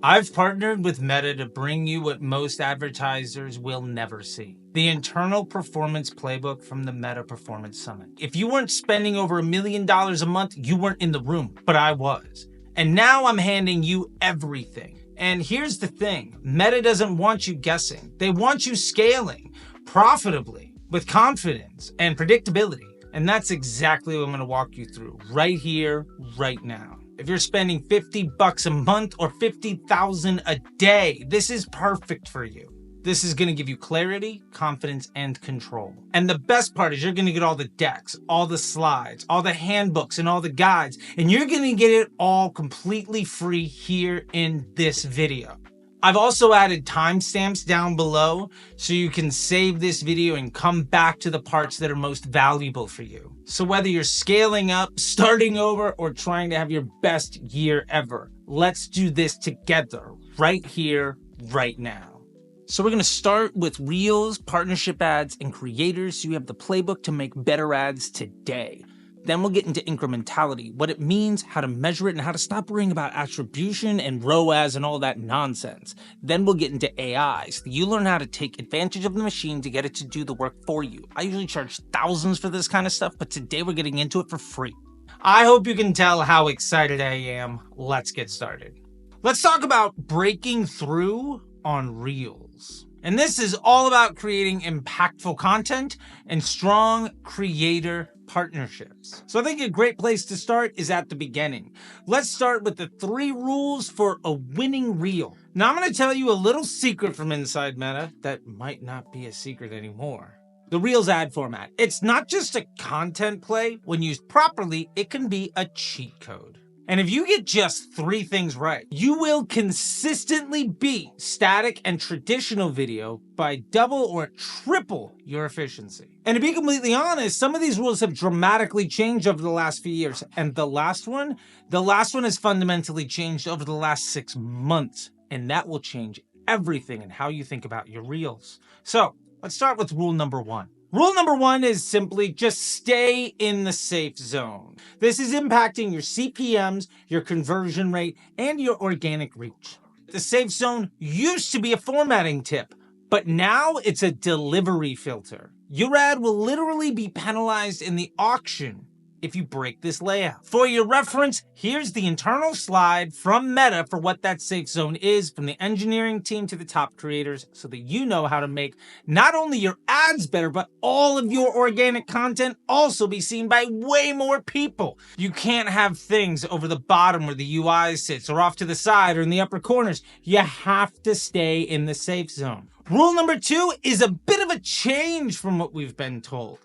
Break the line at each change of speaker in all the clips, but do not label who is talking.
I've partnered with Meta to bring you what most advertisers will never see. The internal performance playbook from the Meta Performance Summit. If you weren't spending over $1 million a month, you weren't in the room, but I was. And now I'm handing you everything. And here's the thing, Meta doesn't want you guessing. They want you scaling profitably with confidence and predictability. And that's exactly what I'm going to walk you through right here, right now. If you're spending $50 a month or $50,000 a day, this is perfect for you. This is going to give you clarity, confidence, and control. And the best part is you're going to get all the decks, all the slides, all the handbooks, and all the guides, and you're going to get it all completely free here in this video. I've also added timestamps down below so you can save this video and come back to the parts that are most valuable for you. So whether you're scaling up, starting over, or trying to have your best year ever, let's do this together right here, right now. So we're going to start with Reels, partnership ads, and creators so you have the playbook to make better ads today. Then we'll get into incrementality, what it means, how to measure it, and how to stop worrying about attribution and ROAS and all that nonsense. Then we'll get into AI, so you learn how to take advantage of the machine to get it to do the work for you. I usually charge thousands for this kind of stuff, but today we're getting into it for free. I hope you can tell how excited I am. Let's get started. Let's talk about breaking through on Reels. And this is all about creating impactful content and strong creator partnerships. So I think a great place to start is at the beginning. Let's start with the 3 rules for a winning reel. Now I'm going to tell you a little secret from inside Meta that might not be a secret anymore. The Reels ad format. It's not just a content play. When used properly, it can be a cheat code. And if you get just 3 things right, you will consistently beat static and traditional video by double or triple your efficiency. And to be completely honest, some of these rules have dramatically changed over the last few years. And the last one has fundamentally changed over the last 6 months. And that will change everything in how you think about your reels. So let's start with rule number 1. Rule number 1 is simply just stay in the safe zone. This is impacting your CPMs, your conversion rate, and your organic reach. The safe zone used to be a formatting tip, but now it's a delivery filter. Your ad will literally be penalized in the auction if you break this layout. For your reference, here's the internal slide from Meta for what that safe zone is, from the engineering team to the top creators, so that you know how to make not only your ads better, but all of your organic content also be seen by way more people. You can't have things over the bottom where the UI sits, or off to the side, or in the upper corners. You have to stay in the safe zone. Rule number 2 is a bit of a change from what we've been told.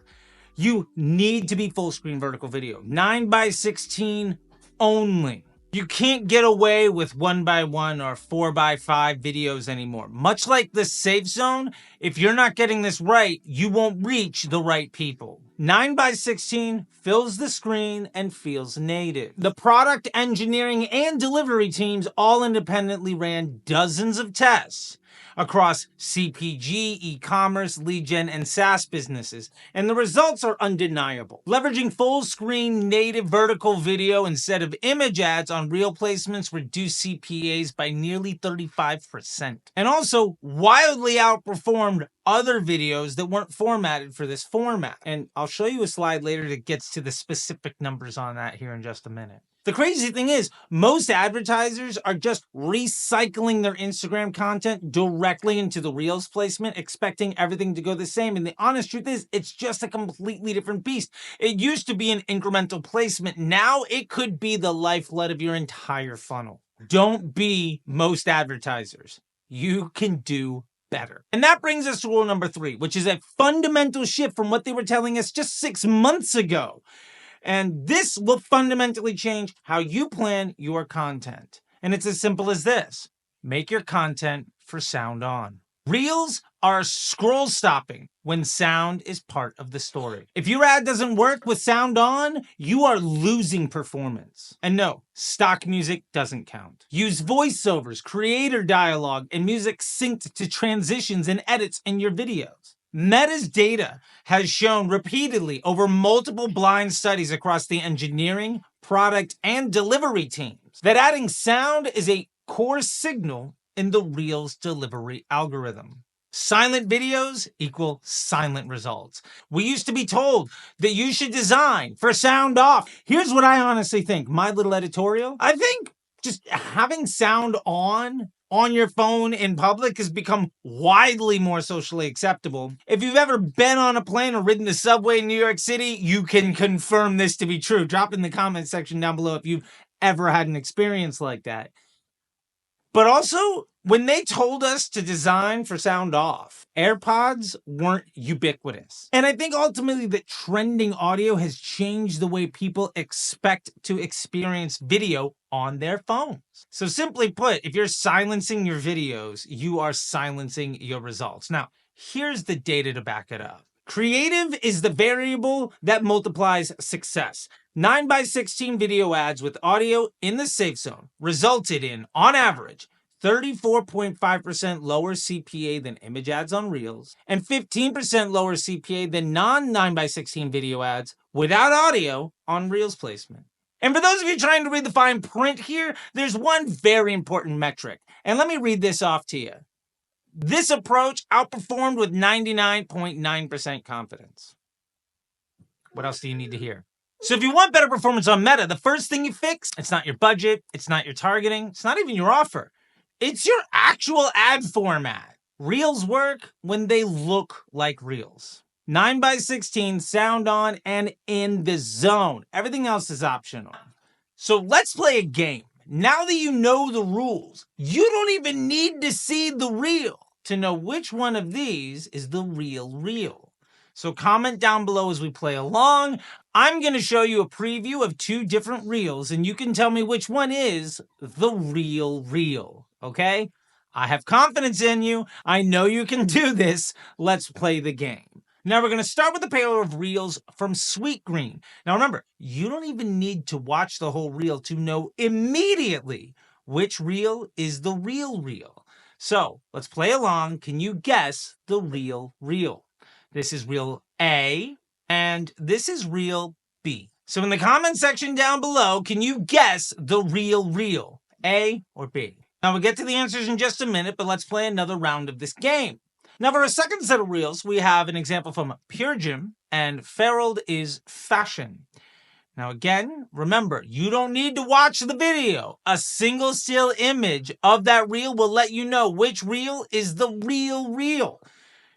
You need to be full screen vertical video, 9:16 only. You can't get away with 1:1 or 4:5 videos anymore. Much like the safe zone, if you're not getting this right, you won't reach the right people. 9:16 fills the screen and feels native. The product engineering and delivery teams all independently ran dozens of tests across CPG, e-commerce, lead gen, and SaaS businesses, and the results are undeniable. Leveraging full-screen native vertical video instead of image ads on reel placements reduced CPAs by nearly 35%, and also wildly outperformed other videos that weren't formatted for this format. And I'll show you a slide later that gets to the specific numbers on that here in just a minute. The crazy thing is, most advertisers are just recycling their Instagram content directly into the Reels placement, expecting everything to go the same. And the honest truth is, it's just a completely different beast. It used to be an incremental placement. Now it could be the lifeblood of your entire funnel. Don't be most advertisers. You can do better. And that brings us to rule number 3, which is a fundamental shift from what they were telling us just 6 months ago. And this will fundamentally change how you plan your content. And it's as simple as this. Make your content for sound on. Reels are scroll stopping when sound is part of the story. If your ad doesn't work with sound on, you are losing performance. And no, stock music doesn't count. Use voiceovers, creator dialogue, and music synced to transitions and edits in your videos. Meta's data has shown repeatedly over multiple blind studies across the engineering, product, and delivery teams that adding sound is a core signal in the Reels delivery algorithm. Silent videos equal silent results. We used to be told that you should design for sound off. Here's what I honestly think. My little editorial. I think just having sound on your phone in public has become widely more socially acceptable. If you've ever been on a plane or ridden the subway in New York City, you can confirm this to be true. Drop in the comment section down below if you've ever had an experience like that. But also, when they told us to design for sound off, AirPods weren't ubiquitous. And I think ultimately that trending audio has changed the way people expect to experience video on their phones. So simply put, if you're silencing your videos, you are silencing your results. Now, here's the data to back it up. Creative is the variable that multiplies success. 9x16 video ads with audio in the safe zone resulted in, on average, 34.5% lower CPA than image ads on Reels, and 15% lower CPA than non-9x16 video ads without audio on Reels placement. And for those of you trying to read the fine print here, there's one very important metric. And let me read this off to you. This approach outperformed with 99.9% confidence. What else do you need to hear? So if you want better performance on Meta, the first thing you fix, it's not your budget, it's not your targeting, it's not even your offer. It's your actual ad format. Reels work when they look like Reels. 9x16, sound on, and in the zone. Everything else is optional. So let's play a game. Now that you know the rules, you don't even need to see the reel to know which one of these is the real reel. So comment down below as we play along. I'm going to show you a preview of two different reels, and you can tell me which one is the real reel, okay? I have confidence in you. I know you can do this. Let's play the game. Now we're going to start with a pair of reels from Sweetgreen. Now remember, you don't even need to watch the whole reel to know immediately which reel is the real reel. So let's play along. Can you guess the real reel? This is reel A, and this is reel B. So in the comment section down below, can you guess the real reel, A or B? Now we'll get to the answers in just a minute, but let's play another round of this game. Now for a second set of reels, we have an example from Pure Gym, and Ferold is fashion. Now again, remember, you don't need to watch the video. A single still image of that reel will let you know which reel is the real reel.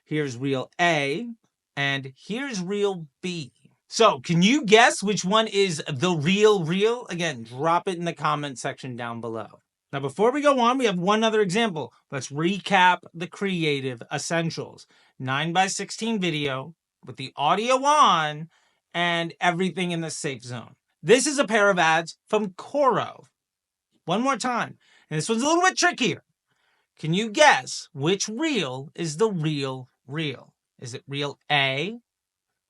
Here's reel A, and here's reel B. So, can you guess which one is the real reel? Again, drop it in the comment section down below. Now, before we go on, we have one other example. Let's recap the creative essentials. 9x16 video with the audio on and everything in the safe zone. This is a pair of ads from Coro. One more time. And this one's a little bit trickier. Can you guess which reel is the real reel? Is it reel A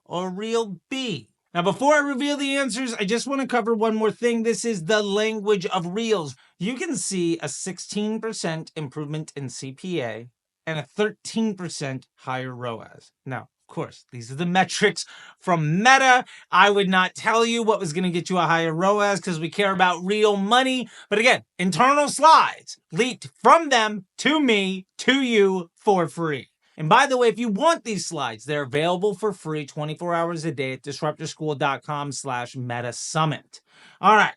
or reel B? Now, before I reveal the answers, I just want to cover one more thing. This is the language of reels. You can see a 16% improvement in CPA and a 13% higher ROAS. Now, of course, these are the metrics from Meta. I would not tell you what was going to get you a higher ROAS because we care about real money. But again, internal slides leaked from them to me, to you for free. And by the way, if you want these slides, they're available for free 24 hours a day at disruptorschool.com/metasummit. All right.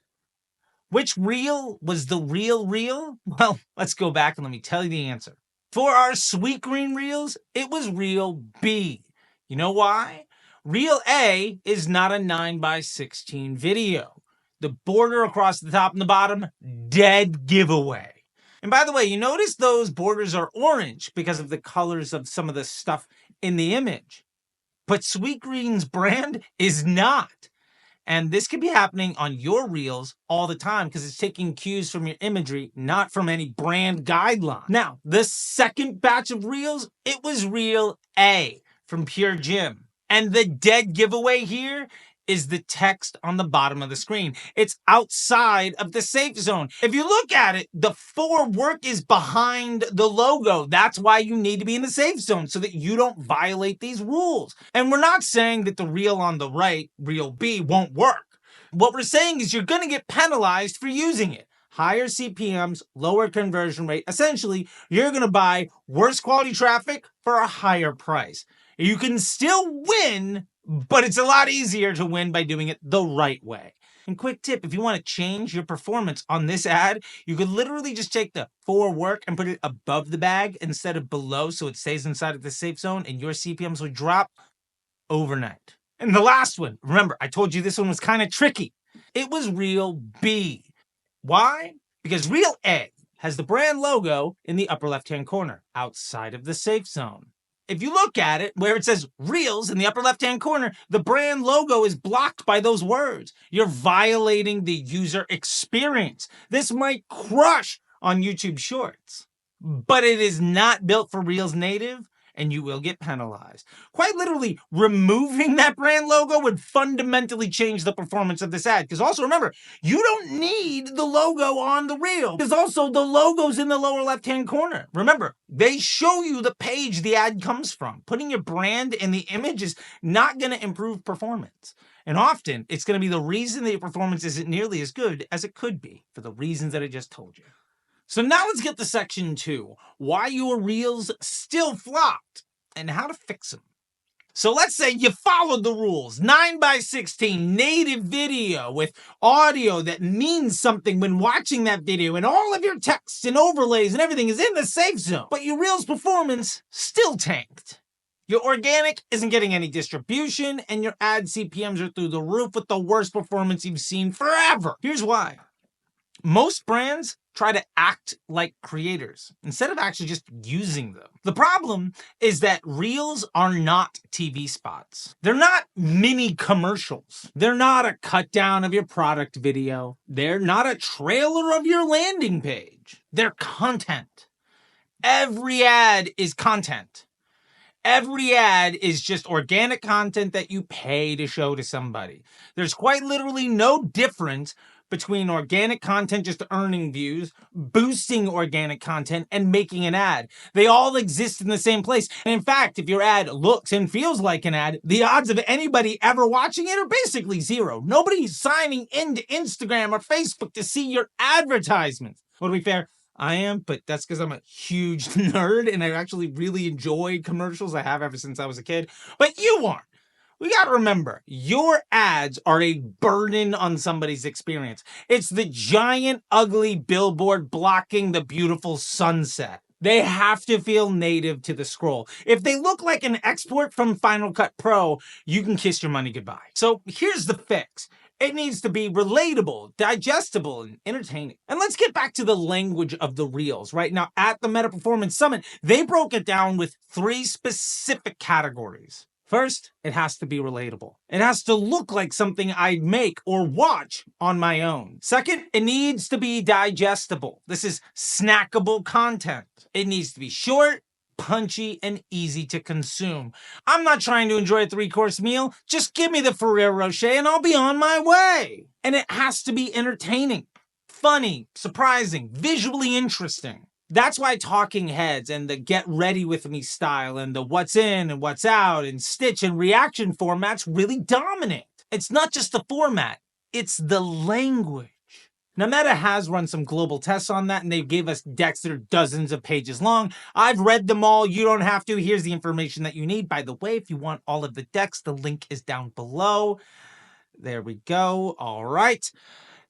Which reel was the real reel? Well, let's go back and let me tell you the answer. For our Sweetgreen reels, it was reel B. You know why? Reel A is not a 9x16 video. The border across the top and the bottom, dead giveaway. And by the way, you notice those borders are orange because of the colors of some of the stuff in the image. But Sweetgreen's brand is not. And this could be happening on your reels all the time because it's taking cues from your imagery, not from any brand guideline. Now, the second batch of reels, it was reel A from Pure Gym. And the dead giveaway here is the text on the bottom of the screen. It's outside of the safe zone. If you look at it, the for work is behind the logo. That's why you need to be in the safe zone so that you don't violate these rules. And we're not saying that the reel on the right, reel B, won't work. What we're saying is you're going to get penalized for using it. higher CPMs, lower conversion rate. Essentially, you're going to buy worse quality traffic for a higher price. You can still win, but it's a lot easier to win by doing it the right way. And quick tip, if you want to change your performance on this ad, you could literally just take the for work and put it above the bag instead of below so it stays inside of the safe zone and your CPMs will drop overnight. And the last one, remember, I told you this one was kind of tricky. It was Reel B. Why? Because Reel A has the brand logo in the upper left-hand corner outside of the safe zone. If you look at it, where it says Reels in the upper left-hand corner, the brand logo is blocked by those words. You're violating the user experience. This might crush on YouTube Shorts, but it is not built for Reels native, and you will get penalized. Quite literally, removing that brand logo would fundamentally change the performance of this ad. Because also remember, you don't need the logo on the reel. Because also the logo's in the lower left-hand corner. Remember, they show you the page the ad comes from. Putting your brand in the image is not going to improve performance. And often, it's going to be the reason that your performance isn't nearly as good as it could be, for the reasons that I just told you. So now let's get to section 2, why your reels still flopped and how to fix them. So let's say you followed the rules, 9:16 native video with audio that means something when watching that video, and all of your text and overlays and everything is in the safe zone, but your reels performance still tanked. Your organic isn't getting any distribution, and your ad CPMs are through the roof with the worst performance you've seen forever. Here's why. Most brands try to act like creators instead of actually just using them. The problem is that reels are not TV spots. They're not mini commercials. They're not a cut down of your product video. They're not a trailer of your landing page. They're content. Every ad is content. Every ad is just organic content that you pay to show to somebody. There's quite literally no difference between organic content just earning views, boosting organic content, and making an ad. They all exist in the same place. And in fact, if your ad looks and feels like an ad, the odds of anybody ever watching it are basically zero. Nobody's signing into Instagram or Facebook to see your advertisements. Well, to be fair, I am, but that's because I'm a huge nerd and I actually really enjoy commercials. I have ever since I was a kid. But you aren't. We got to remember, your ads are a burden on somebody's experience. It's the giant, ugly billboard blocking the beautiful sunset. They have to feel native to the scroll. If they look like an export from Final Cut Pro, you can kiss your money goodbye. So here's the fix. It needs to be relatable, digestible, and entertaining. And let's get back to the language of the reels. Right now, at the Meta Performance Summit, they broke it down with 3 specific categories. First, it has to be relatable. It has to look like something I'd make or watch on my own. Second, it needs to be digestible. This is snackable content. It needs to be short, punchy, and easy to consume. I'm not trying to enjoy a 3-course meal. Just give me the Ferrero Rocher and I'll be on my way. And it has to be entertaining, funny, surprising, visually interesting. That's why talking heads and the get ready with me style and the what's in and what's out and stitch and reaction formats really dominate. It's not just the format, it's the language. Now, Meta has run some global tests on that, and they gave us decks that are dozens of pages long. I've read them all. You don't have to. Here's the information that you need. By the way, if you want all of the decks, the link is down below. There we go. All right.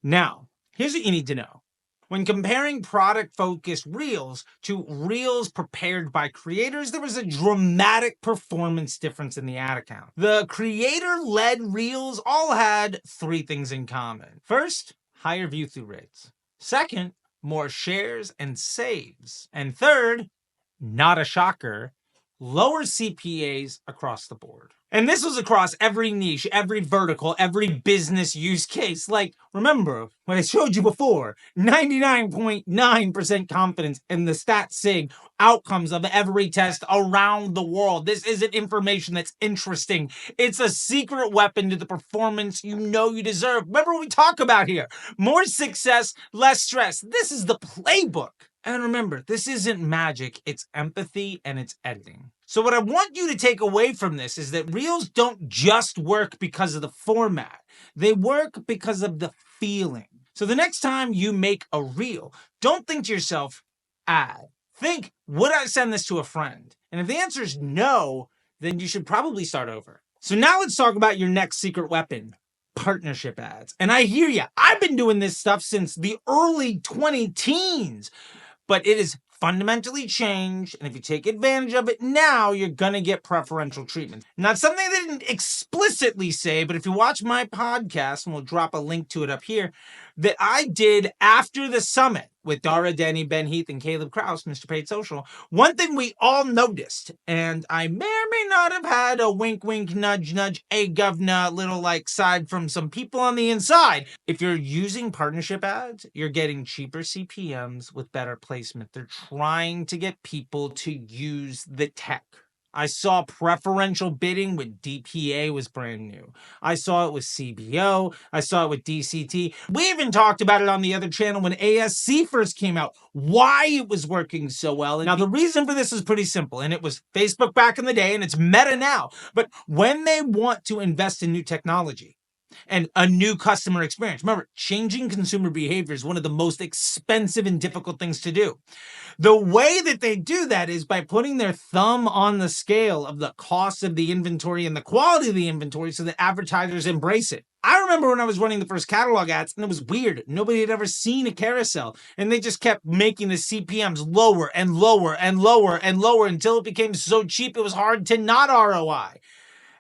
Now, here's what you need to know. When comparing product-focused reels to reels prepared by creators, there was a dramatic performance difference in the ad account. The creator-led reels all had 3 things in common. First, higher view-through rates. Second, more shares and saves. And third, not a shocker, lower CPAs across the board. And this was across every niche, every vertical, every business use case. Like, remember what I showed you before, 99.9% confidence in the stat sig outcomes of every test around the world. This isn't information that's interesting. It's a secret weapon to the performance you know you deserve. Remember what we talk about here. More success, less stress. This is the playbook. And remember, this isn't magic, it's empathy and it's editing. So what I want you to take away from this is that reels don't just work because of the format. They work because of the feeling. So the next time you make a reel, don't think to yourself, ad. Think, would I send this to a friend? And if the answer is no, then you should probably start over. So now let's talk about your next secret weapon, partnership ads. And I hear you. I've been doing this stuff since the early 20-teens, but it is fundamentally changed, and if you take advantage of it now, you're gonna get preferential treatment. Now, it's something they didn't explicitly say, but if you watch my podcast, and we'll drop a link to it up here, that I did after the summit with Dara, Denny, Ben Heath, and Caleb Krause, Mr. Paid Social, one thing we all noticed, and I may or may not have had a wink, wink, nudge, nudge, a govna, little like side from some people on the inside. If you're using partnership ads, you're getting cheaper CPMs with better placement. They're trying to get people to use the tech. I saw preferential bidding with DPA was brand new. I saw it with CBO. I saw it with DCT. We even talked about it on the other channel when ASC first came out, why it was working so well. And now the reason for this is pretty simple, and it was Facebook back in the day, and it's Meta now. But when they want to invest in new technology and a new customer experience, remember, changing consumer behavior is one of the most expensive and difficult things to do. The way that they do that is by putting their thumb on the scale of the cost of the inventory and the quality of the inventory so that advertisers embrace it. I remember when I was running the first catalog ads, and it was weird. Nobody had ever seen a carousel, and they just kept making the CPMs lower and lower and lower and lower until it became so cheap it was hard to not ROI.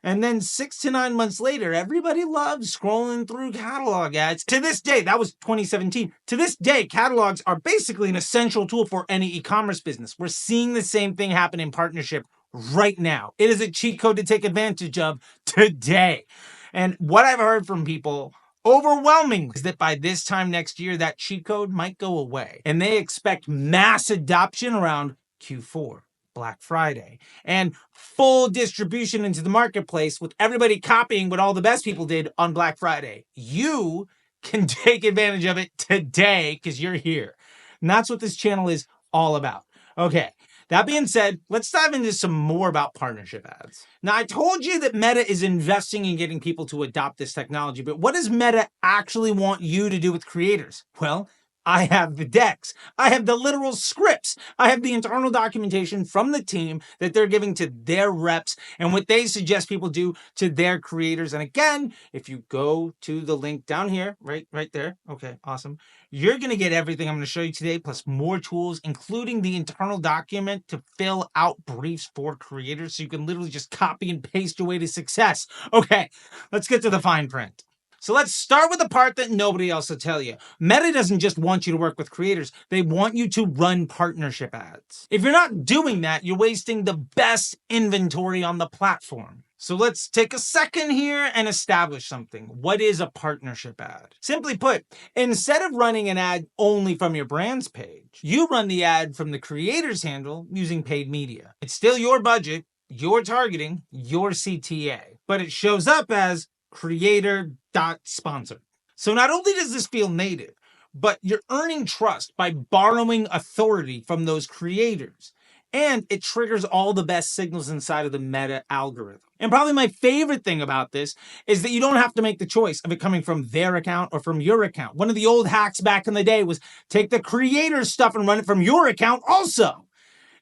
And then 6 to 9 months later, everybody loves scrolling through catalog ads. To this day, that was 2017. To this day, catalogs are basically an essential tool for any e-commerce business. We're seeing the same thing happen in partnership right now. It is a cheat code to take advantage of today. And what I've heard from people overwhelmingly is that by this time next year, that cheat code might go away. And they expect mass adoption around Q4. Black Friday, and full distribution into the marketplace with everybody copying what all the best people did on Black Friday. You can take advantage of it today because you're here. And that's what this channel is all about. Okay, that being said, let's dive into some more about partnership ads. Now, I told you that Meta is investing in getting people to adopt this technology, but what does Meta actually want you to do with creators? Well, I have the decks. I have the literal scripts. I have the internal documentation from the team that they're giving to their reps and what they suggest people do to their creators. And again, if you go to the link down here, right there. Okay, awesome. You're going to get everything I'm going to show you today, plus more tools, including the internal document to fill out briefs for creators. So you can literally just copy and paste your way to success. Okay, let's get to the fine print. So let's start with the part that nobody else will tell you. Meta doesn't just want you to work with creators. They want you to run partnership ads. If you're not doing that, you're wasting the best inventory on the platform. So let's take a second here and establish something. What is a partnership ad? Simply put, instead of running an ad only from your brand's page, you run the ad from the creator's handle using paid media. It's still your budget, your targeting, your CTA, but it shows up as creator.sponsor. So not only does this feel native, but you're earning trust by borrowing authority from those creators. And it triggers all the best signals inside of the Meta algorithm. And probably my favorite thing about this is that you don't have to make the choice of it coming from their account or from your account. One of the old hacks back in the day was take the creator's stuff and run it from your account also.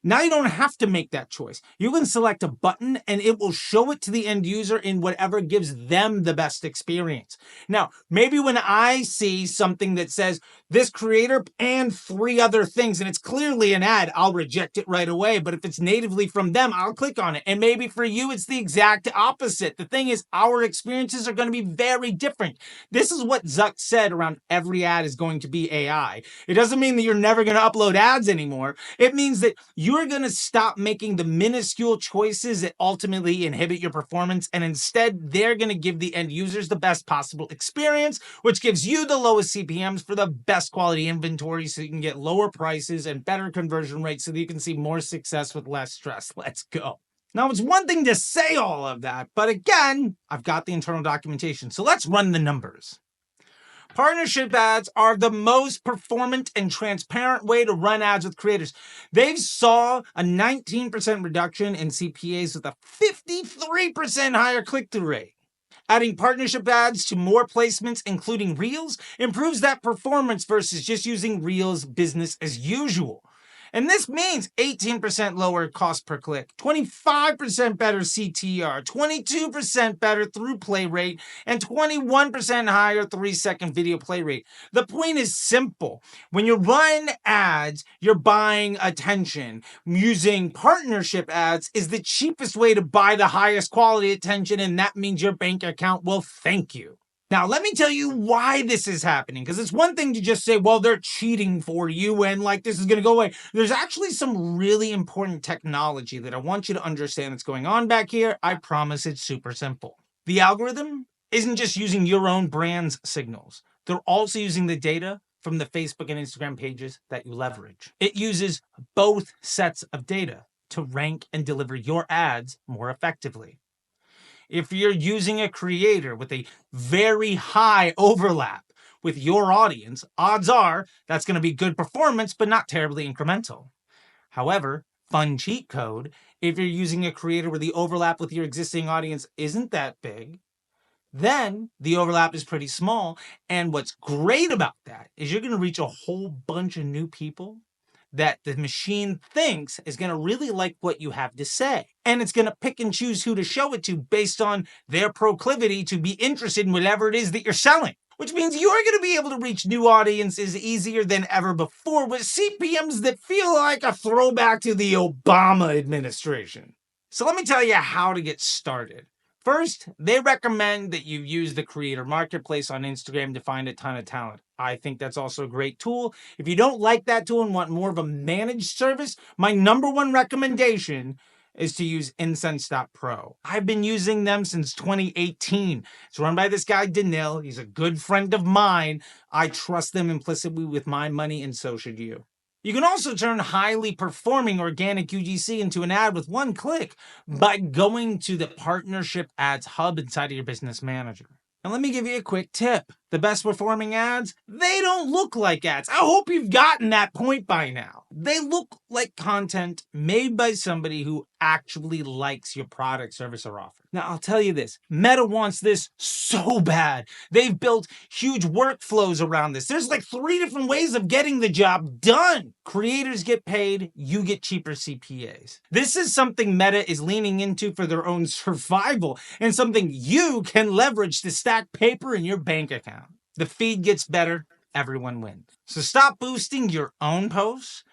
Now you don't have to make that choice. You can select a button and it will show it to the end user in whatever gives them the best experience. Now, maybe when I see something that says this creator and 3 other things, and it's clearly an ad, I'll reject it right away. But if it's natively from them, I'll click on it. And maybe for you, it's the exact opposite. The thing is, our experiences are going to be very different. This is what Zuck said around every ad is going to be AI. It doesn't mean that you're never going to upload ads anymore. It means that you're going to stop making the minuscule choices that ultimately inhibit your performance, and instead they're going to give the end users the best possible experience, which gives you the lowest CPMs for the best quality inventory so you can get lower prices and better conversion rates so that you can see more success with less stress. Let's go. Now, it's one thing to say all of that, but again, I've got the internal documentation, so let's run the numbers. Partnership ads are the most performant and transparent way to run ads with creators. They saw a 19% reduction in CPAs with a 53% higher click-through rate. Adding partnership ads to more placements, including Reels, improves that performance versus just using Reels business as usual. And this means 18% lower cost per click, 25% better CTR, 22% better through play rate, and 21% higher 3-second video play rate. The point is simple. When you run ads, you're buying attention. Using partnership ads is the cheapest way to buy the highest quality attention, and that means your bank account will thank you. Now, let me tell you why this is happening, because it's one thing to just say, well, they're cheating for you and like this is going to go away. There's actually some really important technology that I want you to understand that's going on back here. I promise it's super simple. The algorithm isn't just using your own brand's signals. They're also using the data from the Facebook and Instagram pages that you leverage. It uses both sets of data to rank and deliver your ads more effectively. If you're using a creator with a very high overlap with your audience, odds are that's going to be good performance, but not terribly incremental. However, fun cheat code, if you're using a creator where the overlap with your existing audience isn't that big, then the overlap is pretty small. And what's great about that is you're going to reach a whole bunch of new people that the machine thinks is going to really like what you have to say. And it's going to pick and choose who to show it to based on their proclivity to be interested in whatever it is that you're selling. Which means you're going to be able to reach new audiences easier than ever before with CPMs that feel like a throwback to the Obama administration. So let me tell you how to get started. First, they recommend that you use the creator marketplace on Instagram to find a ton of talent. I think that's also a great tool. If you don't like that tool and want more of a managed service, my number one recommendation is to use Incense.pro. I've been using them since 2018. It's run by this guy, Danil. He's a good friend of mine. I trust them implicitly with my money, and so should you. You can also turn highly performing organic UGC into an ad with one click by going to the Partnership Ads hub inside of your business manager. And let me give you a quick tip. The best performing ads, they don't look like ads. I hope you've gotten that point by now. They look like content made by somebody who actually likes your product, service, or offer. Now, I'll tell you this. Meta wants this so bad. They've built huge workflows around this. There's like 3 different ways of getting the job done. Creators get paid, you get cheaper CPAs. This is something Meta is leaning into for their own survival and something you can leverage to stack paper in your bank account. The feed gets better, everyone wins. So stop boosting your own posts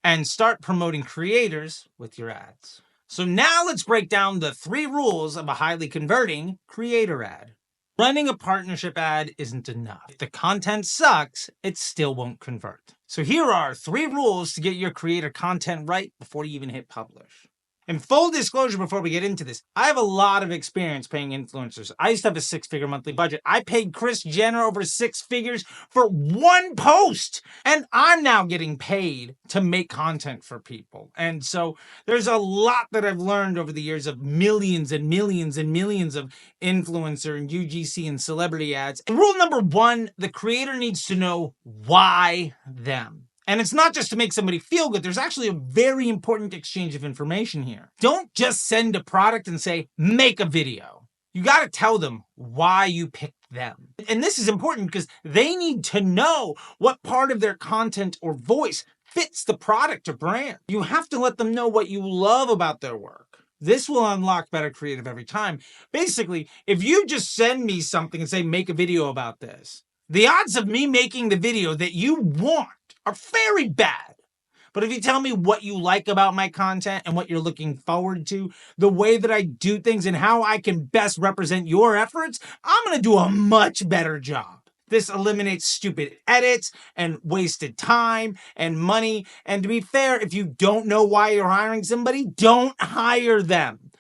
and start promoting creators with your ads. So now let's break down the 3 rules of a highly converting creator ad. Running a partnership ad isn't enough. If the content sucks, it still won't convert. So here are 3 rules to get your creator content right before you even hit publish. And full disclosure before we get into this, I have a lot of experience paying influencers. I used to have a 6-figure monthly budget. I paid Kris Jenner over 6 figures for 1 post. And I'm now getting paid to make content for people. And so there's a lot that I've learned over the years of millions and millions and millions of influencer and UGC and celebrity ads. And rule number 1, the creator needs to know why them. And it's not just to make somebody feel good. There's actually a very important exchange of information here. Don't just send a product and say, make a video. You got to tell them why you picked them. And this is important because they need to know what part of their content or voice fits the product or brand. You have to let them know what you love about their work. This will unlock better creative every time. Basically, if you just send me something and say, make a video about this, the odds of me making the video that you want are very bad. But if you tell me what you like about my content and what you're looking forward to, the way that I do things and how I can best represent your efforts, I'm going to do a much better job. This eliminates stupid edits and wasted time and money. And to be fair, if you don't know why you're hiring somebody, don't hire them.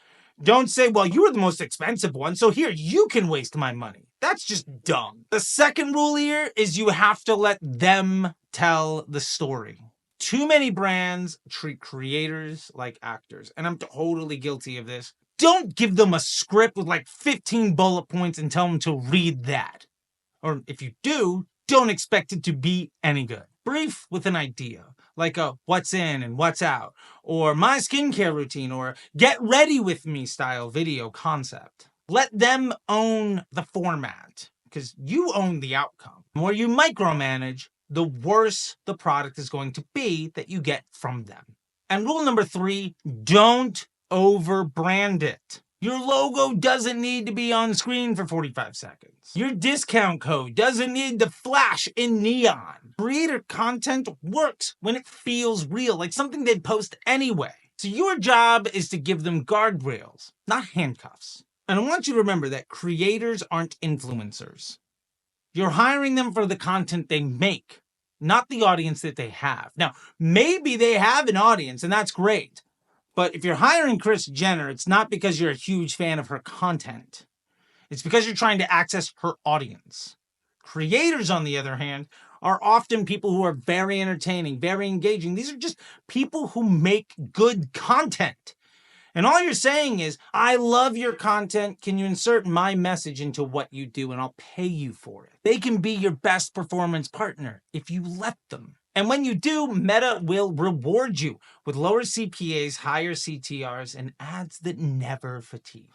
Don't say, well, you were the most expensive one, so here, you can waste my money. That's just dumb. The second rule here is you have to let them tell the story. Too many brands treat creators like actors, and I'm totally guilty of this. Don't give them a script with like 15 bullet points and tell them to read that. Or if you do, don't expect it to be any good. Brief with an idea, like a what's in and what's out, or my skincare routine, or get ready with me style video concept. Let them own the format because you own the outcome. The more you micromanage, the worse the product is going to be that you get from them. And rule number 3, don't over-brand it. Your logo doesn't need to be on screen for 45 seconds. Your discount code doesn't need to flash in neon. Creator content works when it feels real, like something they'd post anyway. So your job is to give them guardrails, not handcuffs. And I want you to remember that creators aren't influencers. You're hiring them for the content they make, not the audience that they have. Now, maybe they have an audience, and that's great. But if you're hiring Kris Jenner, it's not because you're a huge fan of her content. It's because you're trying to access her audience. Creators, on the other hand, are often people who are very entertaining, very engaging. These are just people who make good content. And all you're saying is, I love your content. Can you insert my message into what you do and I'll pay you for it? They can be your best performance partner if you let them. And when you do, Meta will reward you with lower CPAs, higher CTRs, and ads that never fatigue.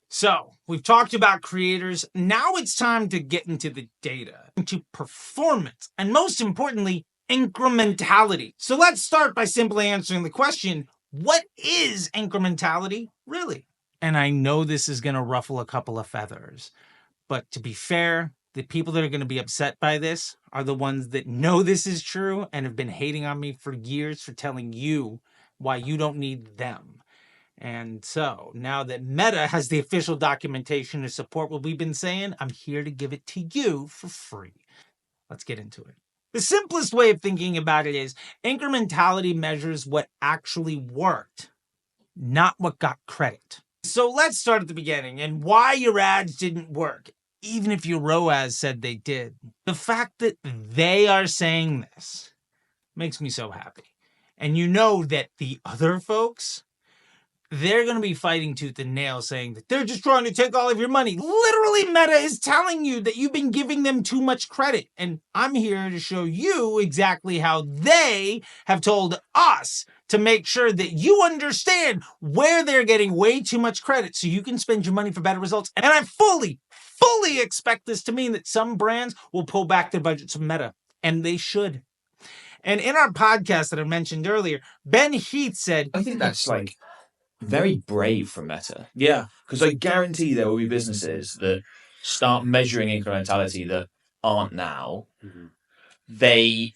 So, we've talked about creators. Now it's time to get into the data, into performance, and most importantly, incrementality. So let's start by simply answering the question, what is incrementality really? And I know this is going to ruffle a couple of feathers, but to be fair, the people that are going to be upset by this are the ones that know this is true and have been hating on me for years for telling you why you don't need them. And so now that Meta has the official documentation to support what we've been saying, I'm here to give it to you for free. Let's get into it. The simplest way of thinking about it is incrementality measures what actually worked, not what got credit. So let's start at the beginning and why your ads didn't work, even if your ROAS said they did. The fact that they are saying this makes me so happy. And you know that the other folks, they're going to be fighting tooth and nail saying that they're just trying to take all of your money. Literally, Meta is telling you that you've been giving them too much credit. And I'm here to show you exactly how they have told us to make sure that you understand where they're getting way too much credit so you can spend your money for better results. And I fully expect this to mean that some brands will pull back their budgets from Meta. And they should. And in our podcast that I mentioned earlier, Ben Heath said,
I think that's like very brave from Meta.
Yeah.
Because I guarantee there will be businesses that start measuring incrementality that aren't now.
Mm-hmm.
They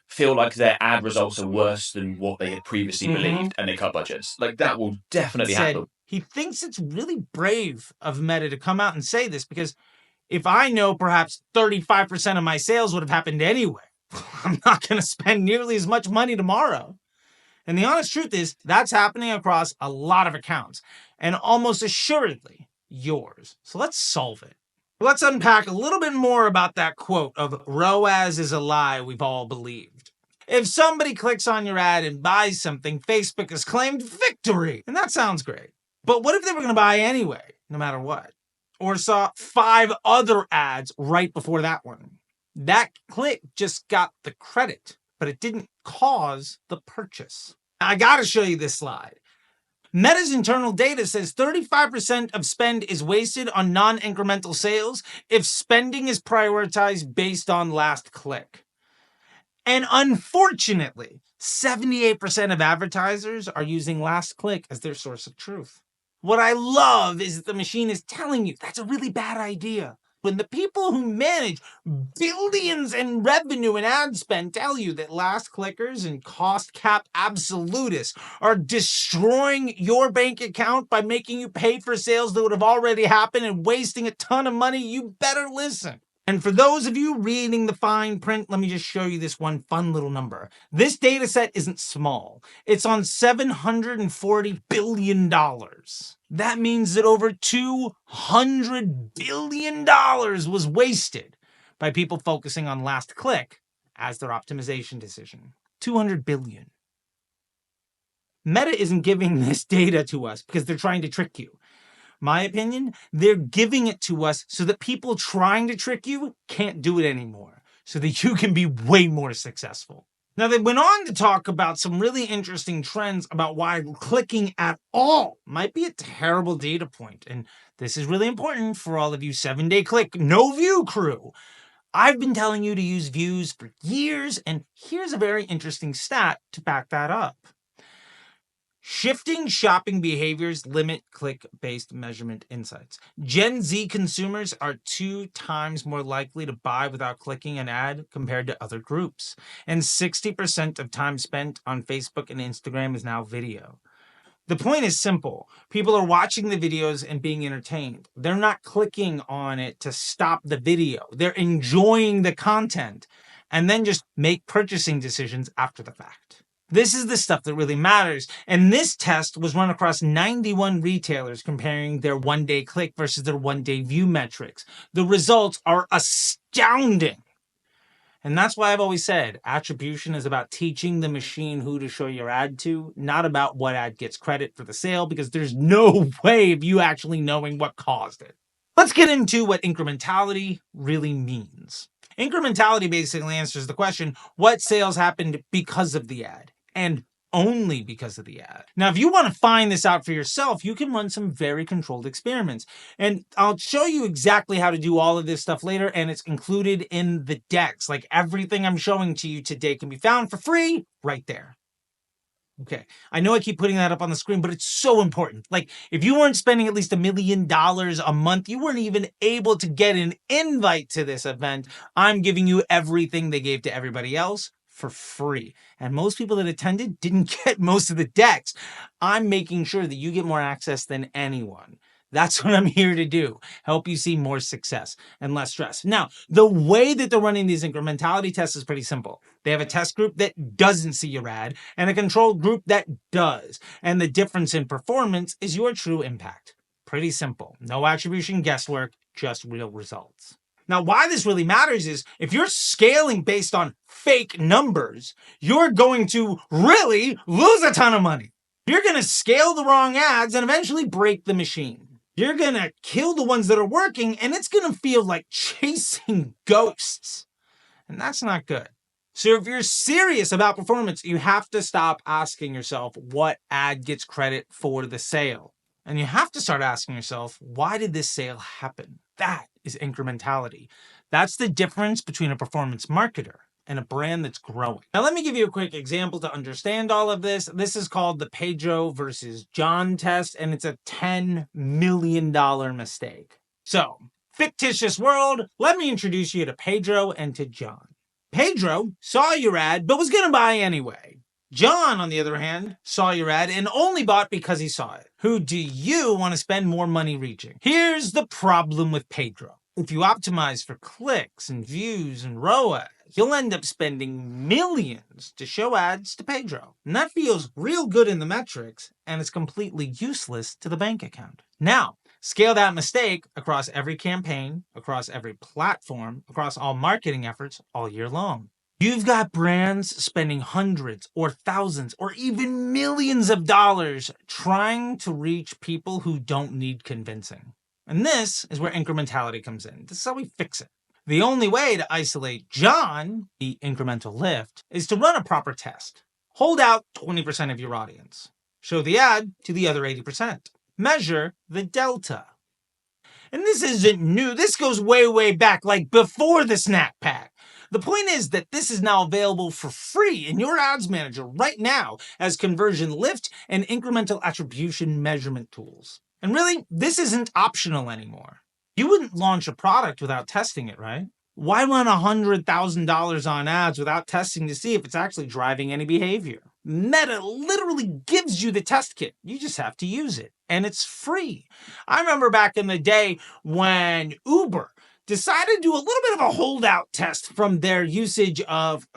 feel like their ad results are worse than what they had previously believed, and they cut budgets. Like, that will definitely happen.
He thinks it's really brave of Meta to come out and say this, because if I know perhaps 35% of my sales would have happened anyway, I'm not going to spend nearly as much money tomorrow. And the honest truth is, that's happening across a lot of accounts, and almost assuredly yours. So let's solve it. Let's unpack a little bit more about that quote of ROAS is a lie we've all believed. If somebody clicks on your ad and buys something, Facebook has claimed victory. And that sounds great. But what if they were going to buy anyway, no matter what? Or saw 5 other ads right before that one? That click just got the credit, but it didn't cause the purchase. I gotta show you this slide. Meta's internal data says 35% of spend is wasted on non-incremental sales if spending is prioritized based on last click. And unfortunately, 78% of advertisers are using last click as their source of truth. What I love is that the machine is telling you that's a really bad idea. When the people who manage billions in revenue and ad spend tell you that last clickers and cost cap absolutists are destroying your bank account by making you pay for sales that would have already happened and wasting a ton of money, you better listen. And for those of you reading the fine print, let me just show you this one fun little number. This data set isn't small. It's on $740 billion. That means that over $200 billion was wasted by people focusing on last click as their optimization decision. $200 billion. Meta isn't giving this data to us because they're trying to trick you. My opinion, they're giving it to us so that people trying to trick you can't do it anymore, so that you can be way more successful. Now, they went on to talk about some really interesting trends about why clicking at all might be a terrible data point. And this is really important for all of you 7-day click, no view crew. I've been telling you to use views for years, and here's a very interesting stat to back that up. Shifting shopping behaviors limit click-based measurement insights. Gen Z consumers are 2 times more likely to buy without clicking an ad compared to other groups. And 60% of time spent on Facebook and Instagram is now video. The point is simple. People are watching the videos and being entertained. They're not clicking on it to stop the video. They're enjoying the content and then just make purchasing decisions after the fact. This is the stuff that really matters. And this test was run across 91 retailers comparing their 1-day click versus their 1-day view metrics. The results are astounding. And that's why I've always said attribution is about teaching the machine who to show your ad to, not about what ad gets credit for the sale, because there's no way of you actually knowing what caused it. Let's get into what incrementality really means. Incrementality basically answers the question, what sales happened because of the ad? And only because of the ad. Now, if you want to find this out for yourself, you can run some very controlled experiments. And I'll show you exactly how to do all of this stuff later, and it's included in the decks. Like everything I'm showing to you today can be found for free right there. Okay, I know I keep putting that up on the screen, but it's so important. Like, if you weren't spending at least $1 million a month, you weren't even able to get an invite to this event. I'm giving you everything they gave to everybody else for free. And most people that attended didn't get most of the decks. I'm making sure that you get more access than anyone. That's what I'm here to do. Help you see more success and less stress. Now, the way that they're running these incrementality tests is pretty simple. They have a test group that doesn't see your ad and a control group that does. And the difference in performance is your true impact. Pretty simple. No attribution guesswork, just real results. Now, why this really matters is if you're scaling based on fake numbers, you're going to really lose a ton of money. You're going to scale the wrong ads and eventually break the machine. You're going to kill the ones that are working, and it's going to feel like chasing ghosts. And that's not good. So if you're serious about performance, you have to stop asking yourself what ad gets credit for the sale. And you have to start asking yourself, why did this sale happen? That is incrementality. That's the difference between a performance marketer and a brand that's growing. Now, let me give you a quick example to understand all of this. This is called the Pedro versus John test, and it's a $10 million mistake. So, fictitious world, let me introduce you to Pedro and to John. Pedro saw your ad, but was going to buy anyway. John, on the other hand, saw your ad and only bought because he saw it. Who do you want to spend more money reaching? Here's the problem with Pedro. If you optimize for clicks and views and ROAS, you'll end up spending millions to show ads to Pedro. And that feels real good in the metrics, and it's completely useless to the bank account. Now, scale that mistake across every campaign, across every platform, across all marketing efforts all year long. You've got brands spending hundreds or thousands or even millions of dollars trying to reach people who don't need convincing. And this is where incrementality comes in. This is how we fix it. The only way to isolate John, the incremental lift, is to run a proper test. Hold out 20% of your audience. Show the ad to the other 80%. Measure the delta. And this isn't new. This goes way, way back, like before the snack pack. The point is that this is now available for free in your ads manager right now as conversion lift and incremental attribution measurement tools. And really, this isn't optional anymore. You wouldn't launch a product without testing it, right? Why run $100,000 on ads without testing to see if it's actually driving any behavior? Meta literally gives you the test kit. You just have to use it. And it's free. I remember back in the day when Uber decided to do a little bit of a holdout test from their usage of,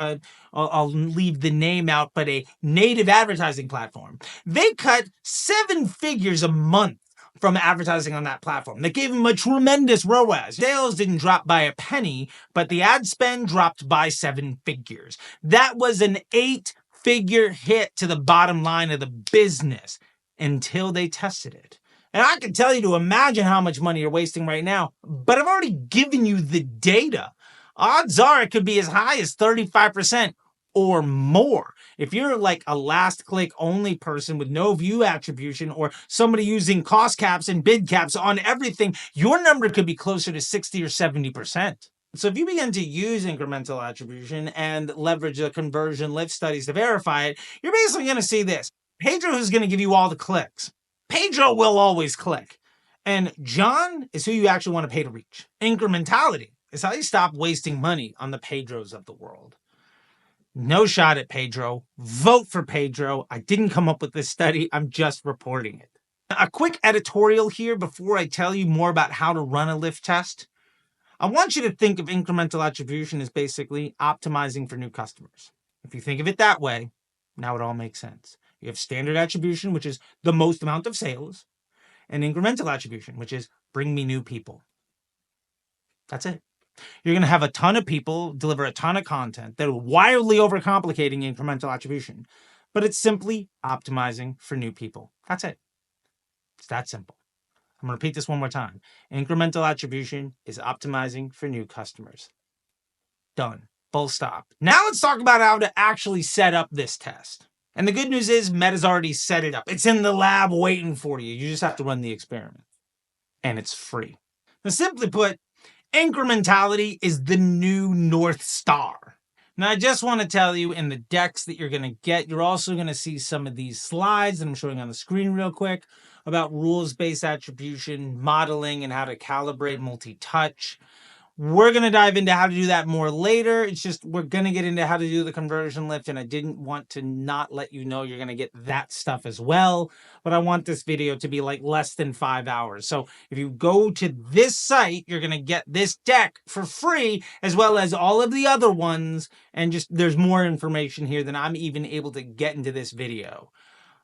I'll leave the name out, but a native advertising platform. They cut 7 figures a month from advertising on that platform. That gave them a tremendous ROAS. Sales didn't drop by a penny, but the ad spend dropped by 7 figures. That was an 8-figure hit to the bottom line of the business until they tested it. And I can tell you to imagine how much money you're wasting right now, but I've already given you the data. Odds are it could be as high as 35% or more. If you're like a last click only person with no view attribution or somebody using cost caps and bid caps on everything, your number could be closer to 60 or 70%. So if you begin to use incremental attribution and leverage the conversion lift studies to verify it, you're basically going to see this. Pedro is going to give you all the clicks. Pedro will always click. And John is who you actually want to pay to reach. Incrementality is how you stop wasting money on the Pedros of the world. No shot at Pedro. Vote for Pedro. I didn't come up with this study. I'm just reporting it. A quick editorial here before I tell you more about how to run a lift test. I want you to think of incremental attribution as basically optimizing for new customers. If you think of it that way, now it all makes sense. You have standard attribution, which is the most amount of sales, and incremental attribution, which is bring me new people. That's it. You're going to have a ton of people deliver a ton of content that are wildly overcomplicating incremental attribution, but it's simply optimizing for new people. That's it. It's that simple. I'm going to repeat this one more time. Incremental attribution is optimizing for new customers. Done. Full stop. Now let's talk about how to actually set up this test. And the good news is Meta's already set it up. It's in the lab waiting for you. You just have to run the experiment. And it's free. Now, simply put, incrementality is the new North Star. Now, I just want to tell you in the decks that you're going to get, you're also going to see some of these slides that I'm showing on the screen real quick about rules-based attribution, modeling, and how to calibrate multi-touch. We're going to dive into how to do that more later. It's just we're going to get into how to do the conversion lift, and I didn't want to not let you know you're going to get that stuff as well. But I want this video to be like less than 5 hours. So if you go to this site, you're going to get this deck for free, as well as all of the other ones. And just there's more information here than I'm even able to get into this video.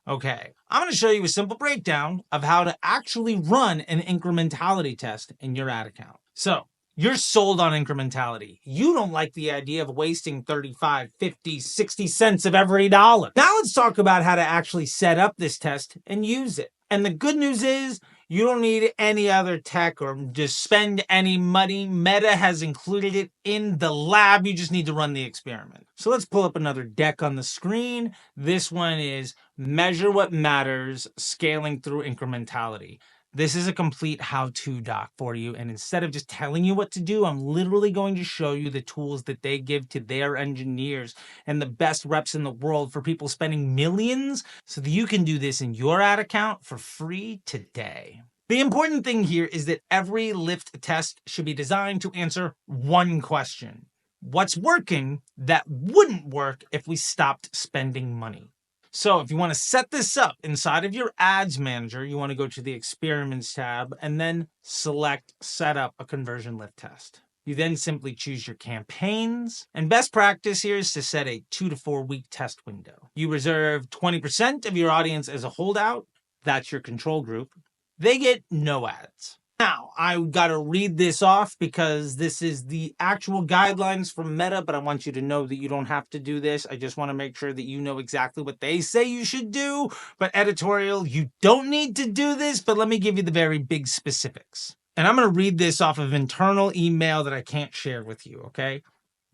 Okay, I'm going to show you a simple breakdown of how to actually run an incrementality test in your ad account. So you're sold on incrementality. You don't like the idea of wasting 35, 50, 60 cents of every dollar. Now let's talk about how to actually set up this test and use it. And the good news is you don't need any other tech or just spend any money. Meta has included it in the lab. You just need to run the experiment. So let's pull up another deck on the screen. This one is Measure What Matters, Scaling Through Incrementality. This is a complete how-to doc for you. And instead of just telling you what to do, I'm literally going to show you the tools that they give to their engineers and the best reps in the world for people spending millions so that you can do this in your ad account for free today. The important thing here is that every lift test should be designed to answer one question. What's working that wouldn't work if we stopped spending money? So if you want to set this up inside of your ads manager, you want to go to the experiments tab and then select set up a conversion lift test. You then simply choose your campaigns, and best practice here is to set a 2 to 4 week test window. You reserve 20% of your audience as a holdout. That's your control group. They get no ads. Now, I got to read this off because this is the actual guidelines from Meta, but I want you to know that you don't have to do this. I just want to make sure that you know exactly what they say you should do. But editorial, you don't need to do this, but let me give you the very big specifics. And I'm going to read this off of internal email that I can't share with you, okay?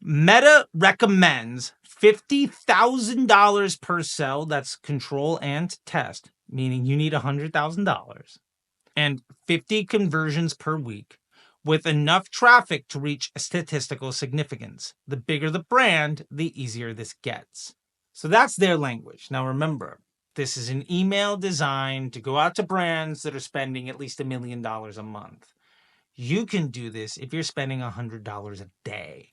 Meta recommends $50,000 per sell, that's control and test, meaning you need $100,000. And 50 conversions per week with enough traffic to reach a statistical significance. The bigger the brand, the easier this gets. So that's their language. Now remember, this is an email designed to go out to brands that are spending at least $1 million a month. You can do this if you're spending $100 a day.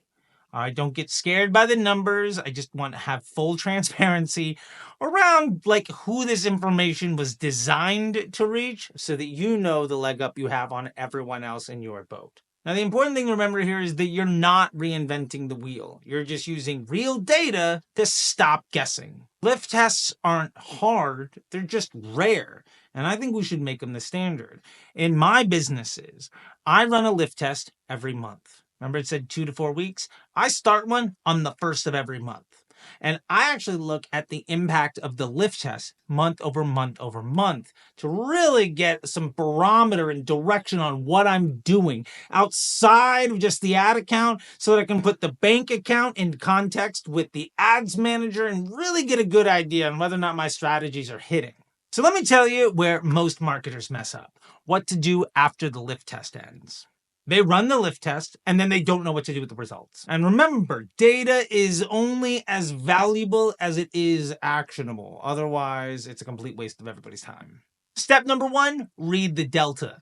All right, don't get scared by the numbers. I just want to have full transparency around like who this information was designed to reach so that you know the leg up you have on everyone else in your boat. Now, the important thing to remember here is that you're not reinventing the wheel. You're just using real data to stop guessing. Lift tests aren't hard. They're just rare. And I think we should make them the standard. In my businesses, I run a lift test every month. Remember it said 2 to 4 weeks? I start one on the first of every month. And I actually look at the impact of the lift test month over month over month to really get some barometer and direction on what I'm doing outside of just the ad account so that I can put the bank account in context with the ads manager and really get a good idea on whether or not my strategies are hitting. So let me tell you where most marketers mess up, what to do after the lift test ends. They run the lift test and then they don't know what to do with the results. And remember, data is only as valuable as it is actionable. Otherwise, it's a complete waste of everybody's time. Step number 1, read the delta.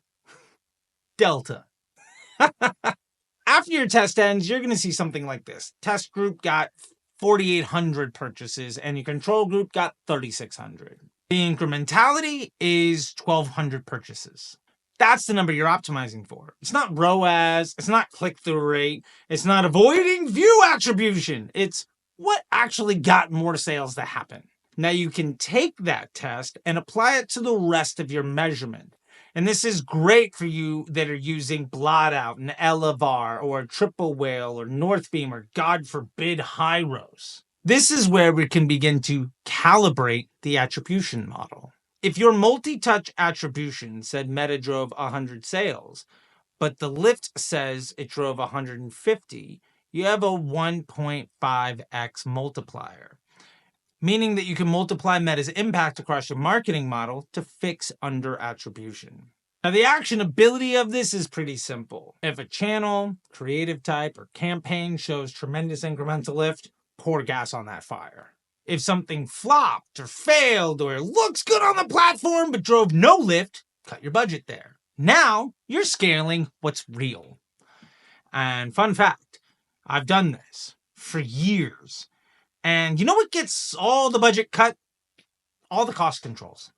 Delta. After your test ends, you're going to see something like this. Test group got 4,800 purchases and your control group got 3,600. The incrementality is 1,200 purchases. That's the number you're optimizing for. It's not ROAS, it's not click-through rate, it's not avoiding view attribution. It's what actually got more sales to happen. Now you can take that test and apply it to the rest of your measurement. And this is great for you that are using Blotout and Elevar or Triple Whale or Northbeam or, God forbid, Hyros. This is where we can begin to calibrate the attribution model. If your multi-touch attribution said Meta drove 100 sales, but the lift says it drove 150, you have a 1.5x multiplier, meaning that you can multiply Meta's impact across your marketing model to fix under attribution. Now, the actionability of this is pretty simple. If a channel, creative type, or campaign shows tremendous incremental lift, pour gas on that fire. If something flopped or failed or looks good on the platform but drove no lift, cut your budget there. Now you're scaling what's real. And fun fact, I've done this for years. And you know what gets all the budget cut? All the cost controls.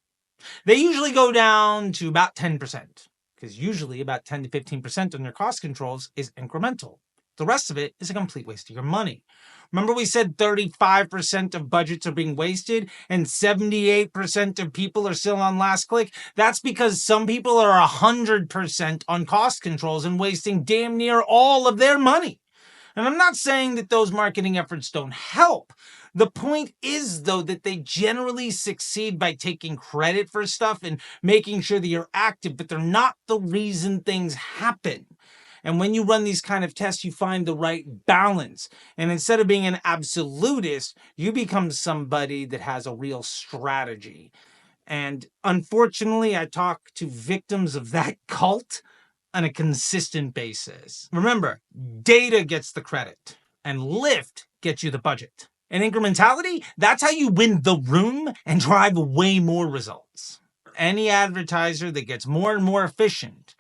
They usually go down to about 10%, because usually about 10 to 15% on your cost controls is incremental. The rest of it is a complete waste of your money. Remember we said 35% of budgets are being wasted and 78% of people are still on last click? That's because some people are 100% on cost controls and wasting damn near all of their money. And I'm not saying that those marketing efforts don't help. The point is, though, that they generally succeed by taking credit for stuff and making sure that you're active, but they're not the reason things happen. And when you run these kind of tests, you find the right balance. And instead of being an absolutist, you become somebody that has a real strategy. And unfortunately, I talk to victims of that cult on a consistent basis. Remember, data gets the credit and lift gets you the budget. And incrementality, that's how you win the room and drive way more results. Any advertiser that gets more and more efficient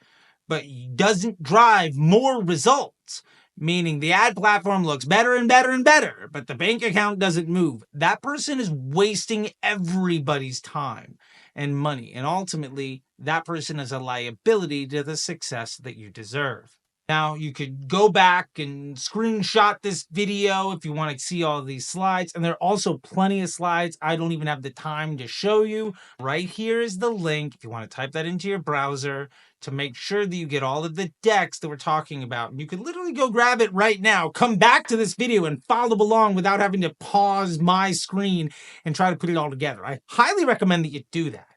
but doesn't drive more results, meaning the ad platform looks better and better and better, but the bank account doesn't move, that person is wasting everybody's time and money. And ultimately, that person is a liability to the success that you deserve. Now, you could go back and screenshot this video if you want to see all these slides. And there are also plenty of slides I don't even have the time to show you. Right here is the link if you want to type that into your browser to make sure that you get all of the decks that we're talking about. And you could literally go grab it right now, come back to this video and follow along without having to pause my screen and try to put it all together. I highly recommend that you do that.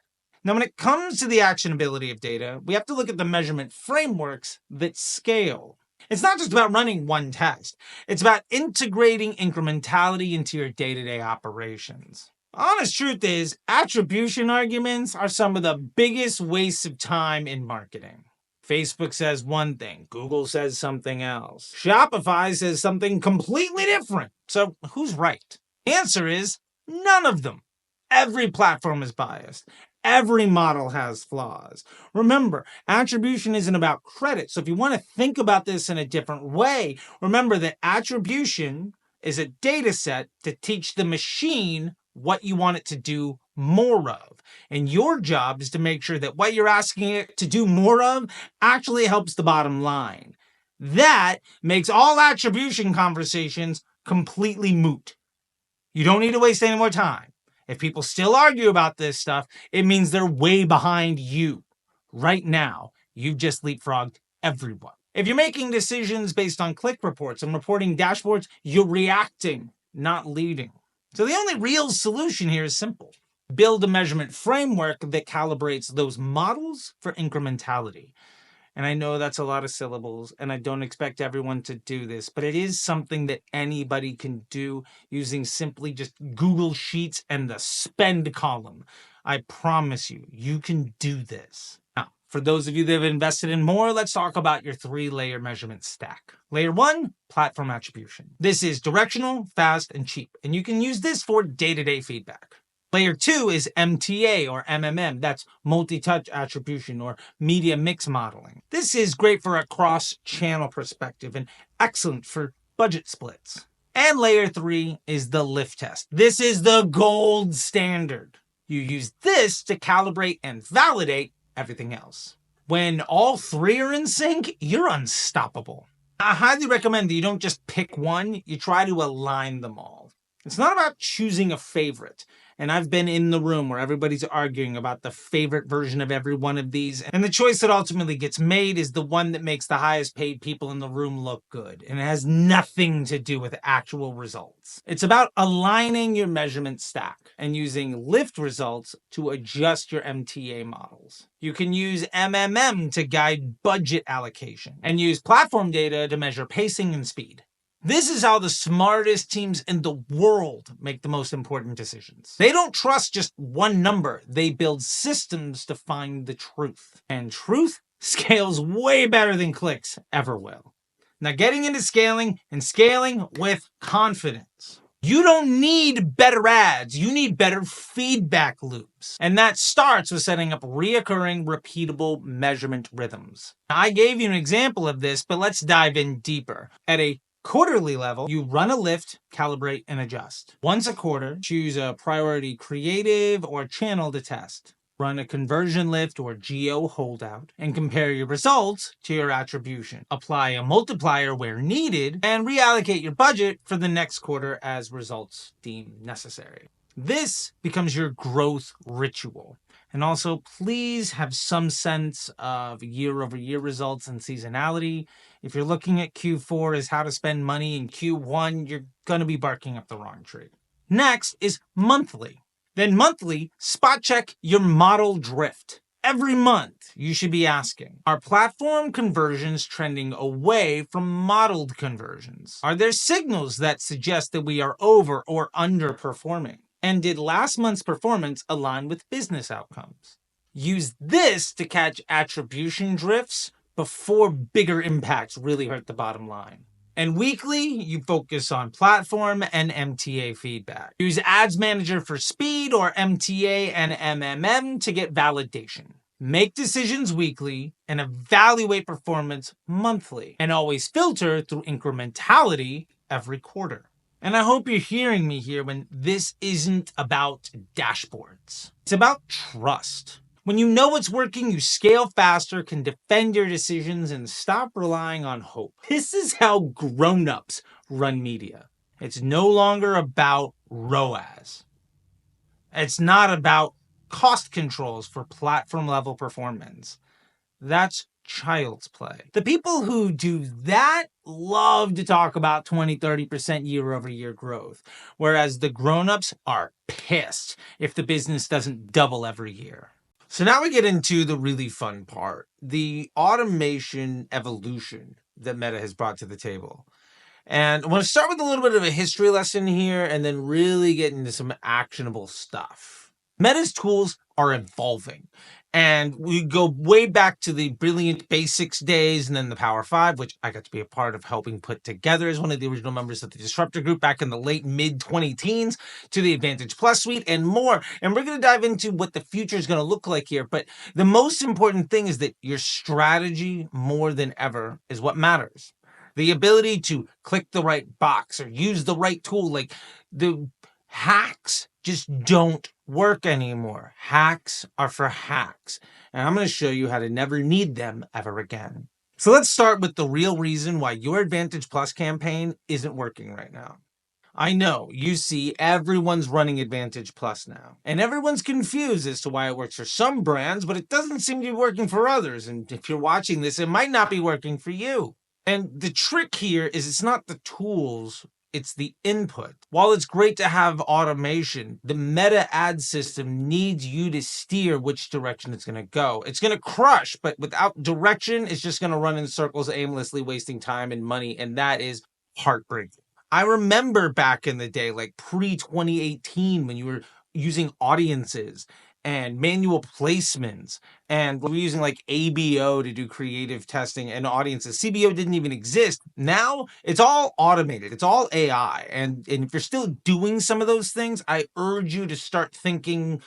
Now, when it comes to the actionability of data, we have to look at the measurement frameworks that scale. It's not just about running one test. It's about integrating incrementality into your day-to-day operations. Honest truth is, attribution arguments are some of the biggest wastes of time in marketing. Facebook says one thing, Google says something else. Shopify says something completely different. So who's right? The answer is none of them. Every platform is biased. Every model has flaws. Remember, attribution isn't about credit. So if you want to think about this in a different way, remember that attribution is a data set to teach the machine what you want it to do more of. And your job is to make sure that what you're asking it to do more of actually helps the bottom line. That makes all attribution conversations completely moot. You don't need to waste any more time. If people still argue about this stuff, it means they're way behind you. Right now, you've just leapfrogged everyone. If you're making decisions based on click reports and reporting dashboards, you're reacting. not leading. So the only real solution here is simple. Build a measurement framework that calibrates those models for incrementality. And I know that's a lot of syllables, and I don't expect everyone to do this, but it is something that anybody can do using simply just Google Sheets and the spend column. I promise you, you can do this. Now, for those of you that have invested in more, let's talk about your 3-layer measurement stack. Layer 1, platform attribution. This is directional, fast, and cheap, and you can use this for day-to-day feedback. Layer 2 is MTA or MMM. That's multi-touch attribution or media mix modeling. This is great for a cross-channel perspective and excellent for budget splits. And layer 3 is the lift test. This is the gold standard. You use this to calibrate and validate everything else. When all 3 are in sync, you're unstoppable. I highly recommend that you don't just pick one, you try to align them all. It's not about choosing a favorite. And I've been in the room where everybody's arguing about the favorite version of every one of these. And the choice that ultimately gets made is the one that makes the highest paid people in the room look good. And it has nothing to do with actual results. It's about aligning your measurement stack and using lift results to adjust your MTA models. You can use MMM to guide budget allocation and use platform data to measure pacing and speed. This is how the smartest teams in the world make the most important decisions. They don't trust just one number. They build systems to find the truth. And truth scales way better than clicks ever will. Now, getting into scaling and scaling with confidence. You don't need better ads. You need better feedback loops. And that starts with setting up reoccurring, repeatable measurement rhythms. Now, I gave you an example of this, but let's dive in deeper. At a quarterly level, you run a lift, calibrate, and adjust. Once a quarter, choose a priority creative or channel to test. Run a conversion lift or geo holdout, and compare your results to your attribution. Apply a multiplier where needed, and reallocate your budget for the next quarter as results deem necessary. This becomes your growth ritual. And also, please have some sense of year-over-year results and seasonality. If you're looking at Q4 as how to spend money in Q1, you're going to be barking up the wrong tree. Next is monthly. Then monthly, spot check your model drift. Every month, you should be asking, are platform conversions trending away from modeled conversions? Are there signals that suggest that we are over or underperforming? And did last month's performance align with business outcomes? Use this to catch attribution drifts before bigger impacts really hurt the bottom line. And weekly, you focus on platform and MTA feedback. Use Ads Manager for speed or MTA and MMM to get validation. Make decisions weekly and evaluate performance monthly. And always filter through incrementality every quarter. And I hope you're hearing me here when this isn't about dashboards. It's about trust. When you know what's working, you scale faster, can defend your decisions, and stop relying on hope. This is how grown-ups run media. It's no longer about ROAS. It's not about cost controls for platform-level performance. That's child's play. The people who do that love to talk about 20-30% year-over-year growth, whereas the grown-ups are pissed if the business doesn't double every year. So now we get into the really fun part, the automation evolution that Meta has brought to the table. And I want to start with a little bit of a history lesson here and then really get into some actionable stuff. Meta's tools are evolving. And we go way back to the Brilliant Basics days and then the Power 5, which I got to be a part of helping put together as one of the original members of the Disruptor Group back in the late mid-2010s, to the Advantage Plus suite and more. And we're going to dive into what the future is going to look like here. But the most important thing is that your strategy more than ever is what matters. The ability to click the right box or use the right tool, like the hacks just don't work anymore. Hacks are for hacks. And I'm going to show you how to never need them ever again. So let's start with the real reason why your Advantage Plus campaign isn't working right now. I know, you see everyone's running Advantage Plus now. And everyone's confused as to why it works for some brands, but it doesn't seem to be working for others. And if you're watching this, it might not be working for you. And the trick here is it's not the tools it's the input. While it's great to have automation, the meta ad system needs you to steer which direction it's going to go. It's going to crush, but without direction, it's just going to run in circles aimlessly, wasting time and money, and that is heartbreaking. I remember back in the day, like pre-2018, when you were using audiences and manual placements, and we were using like ABO to do creative testing and audiences. CBO didn't even exist. Now it's all automated. It's all AI. And if you're still doing some of those things, I urge you to start thinking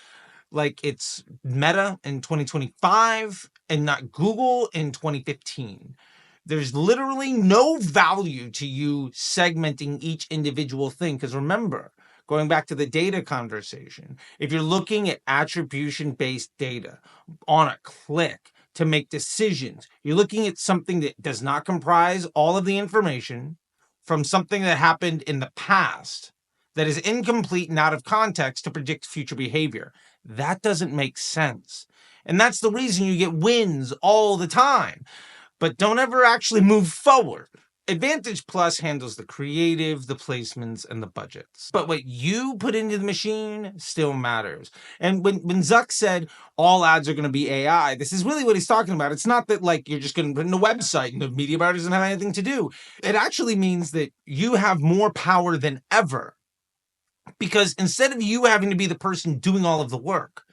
like it's Meta in 2025 and not Google in 2015. There's literally no value to you segmenting each individual thing. Because remember, going back to the data conversation, if you're looking at attribution-based data on a click to make decisions, you're looking at something that does not comprise all of the information from something that happened in the past that is incomplete and out of context to predict future behavior. That doesn't make sense. And that's the reason you get wins all the time, but don't ever actually move forward. Advantage Plus handles the creative, the placements, and the budgets. But what you put into the machine still matters. And when Zuck said all ads are going to be AI, this is really what he's talking about. It's not that like you're just going to put in a website and the media buyer doesn't have anything to do. It actually means that you have more power than ever. Because instead of you having to be the person doing all of the work,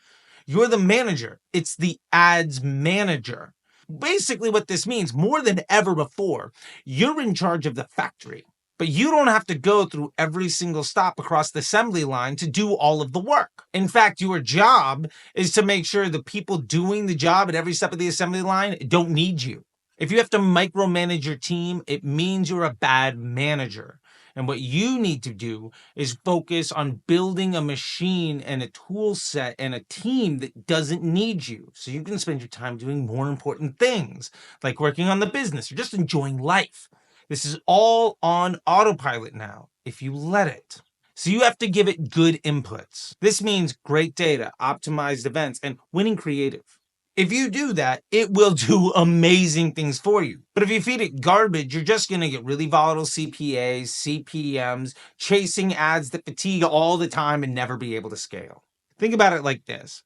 you're the manager. It's the ads manager. Basically what this means, more than ever before, you're in charge of the factory, but you don't have to go through every single stop across the assembly line to do all of the work. In fact, your job is to make sure the people doing the job at every step of the assembly line don't need you. If you have to micromanage your team, it means you're a bad manager. And what you need to do is focus on building a machine and a tool set and a team that doesn't need you. So you can spend your time doing more important things, like working on the business or just enjoying life. This is all on autopilot now, if you let it. So you have to give it good inputs. This means great data, optimized events, and winning creative. If you do that, it will do amazing things for you. But if you feed it garbage, you're just going to get really volatile CPAs, CPMs, chasing ads that fatigue all the time and never be able to scale. Think about it like this.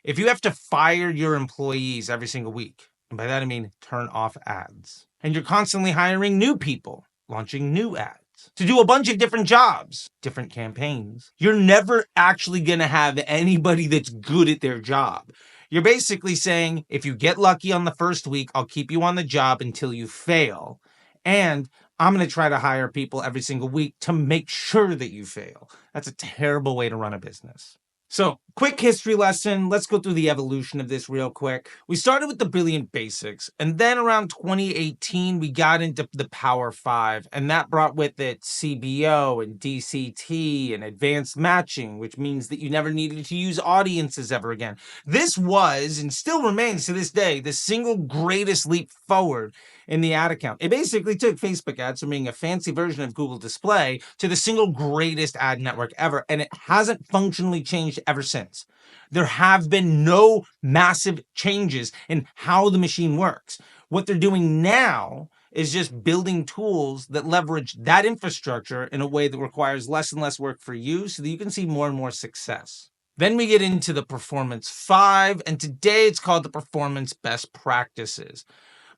If you have to fire your employees every single week, and by that I mean turn off ads, and you're constantly hiring new people, launching new ads, to do a bunch of different jobs, different campaigns, you're never actually going to have anybody that's good at their job. You're basically saying, if you get lucky on the first week, I'll keep you on the job until you fail. And I'm going to try to hire people every single week to make sure that you fail. That's a terrible way to run a business. So, quick history lesson. Let's go through the evolution of this real quick. We started with the brilliant basics, and then around 2018, we got into the Power 5, and that brought with it CBO and DCT and advanced matching, which means that you never needed to use audiences ever again. This was, and still remains to this day, the single greatest leap forward in the ad account. It basically took Facebook ads from being a fancy version of Google Display to the single greatest ad network ever, and it hasn't functionally changed ever since. There have been no massive changes in how the machine works. What they're doing now is just building tools that leverage that infrastructure in a way that requires less and less work for you so that you can see more and more success. Then we get into the Performance 5, and today it's called the Performance Best Practices.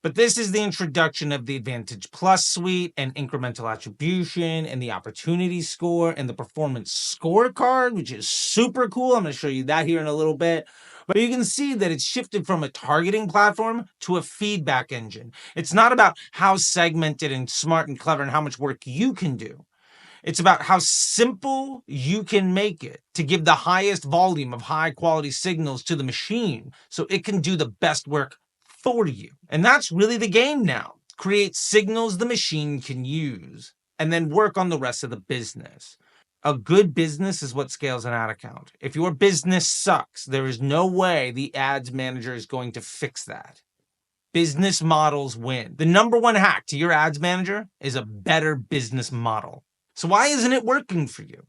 But this is the introduction of the Advantage Plus suite and incremental attribution and the opportunity score and the performance scorecard, which is super cool. I'm going to show you that here in a little bit. But you can see that it's shifted from a targeting platform to a feedback engine. It's not about how segmented and smart and clever and how much work you can do. It's about how simple you can make it to give the highest volume of high quality signals to the machine so it can do the best work for you. And that's really the game now. Create signals the machine can use and then work on the rest of the business. A good business is what scales an ad account. If your business sucks, there is no way the ads manager is going to fix that. Business models win. The number one hack to your ads manager is a better business model. So why isn't it working for you?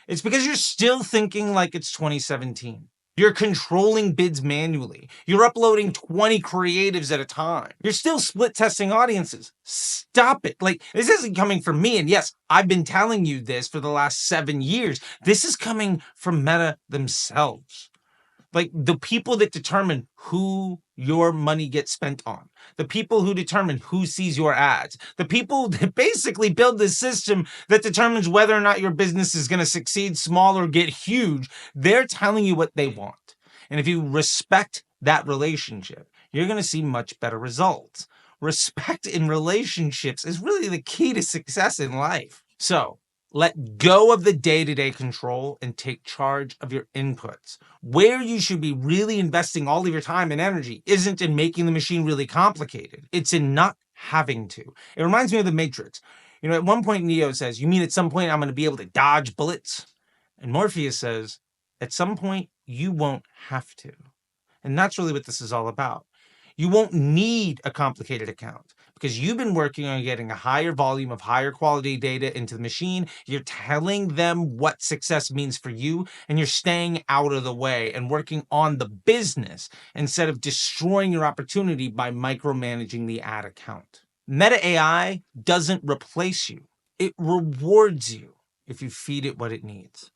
It's because you're still thinking like it's 2017. You're controlling bids manually. You're uploading 20 creatives at a time. You're still split testing audiences. Stop it. Like, this isn't coming from me. And yes, I've been telling you this for the last 7 years. This is coming from Meta themselves. Like, the people that determine who your money gets spent on, the people who determine who sees your ads, the people that basically build the system that determines whether or not your business is going to succeed small or get huge, they're telling you what they want. And if you respect that relationship, you're going to see much better results. Respect in relationships is really the key to success in life. So, let go of the day-to-day control and take charge of your inputs. Where you should be really investing all of your time and energy isn't in making the machine really complicated. It's in not having to. It reminds me of the Matrix. You know, at one point Neo says, "You mean at some point I'm going to be able to dodge bullets?" And Morpheus says, "At some point you won't have to." And that's really what this is all about. You won't need a complicated account because you've been working on getting a higher volume of higher quality data into the machine. You're telling them what success means for you, and you're staying out of the way and working on the business instead of destroying your opportunity by micromanaging the ad account. Meta AI doesn't replace you. It rewards you if you feed it what it needs.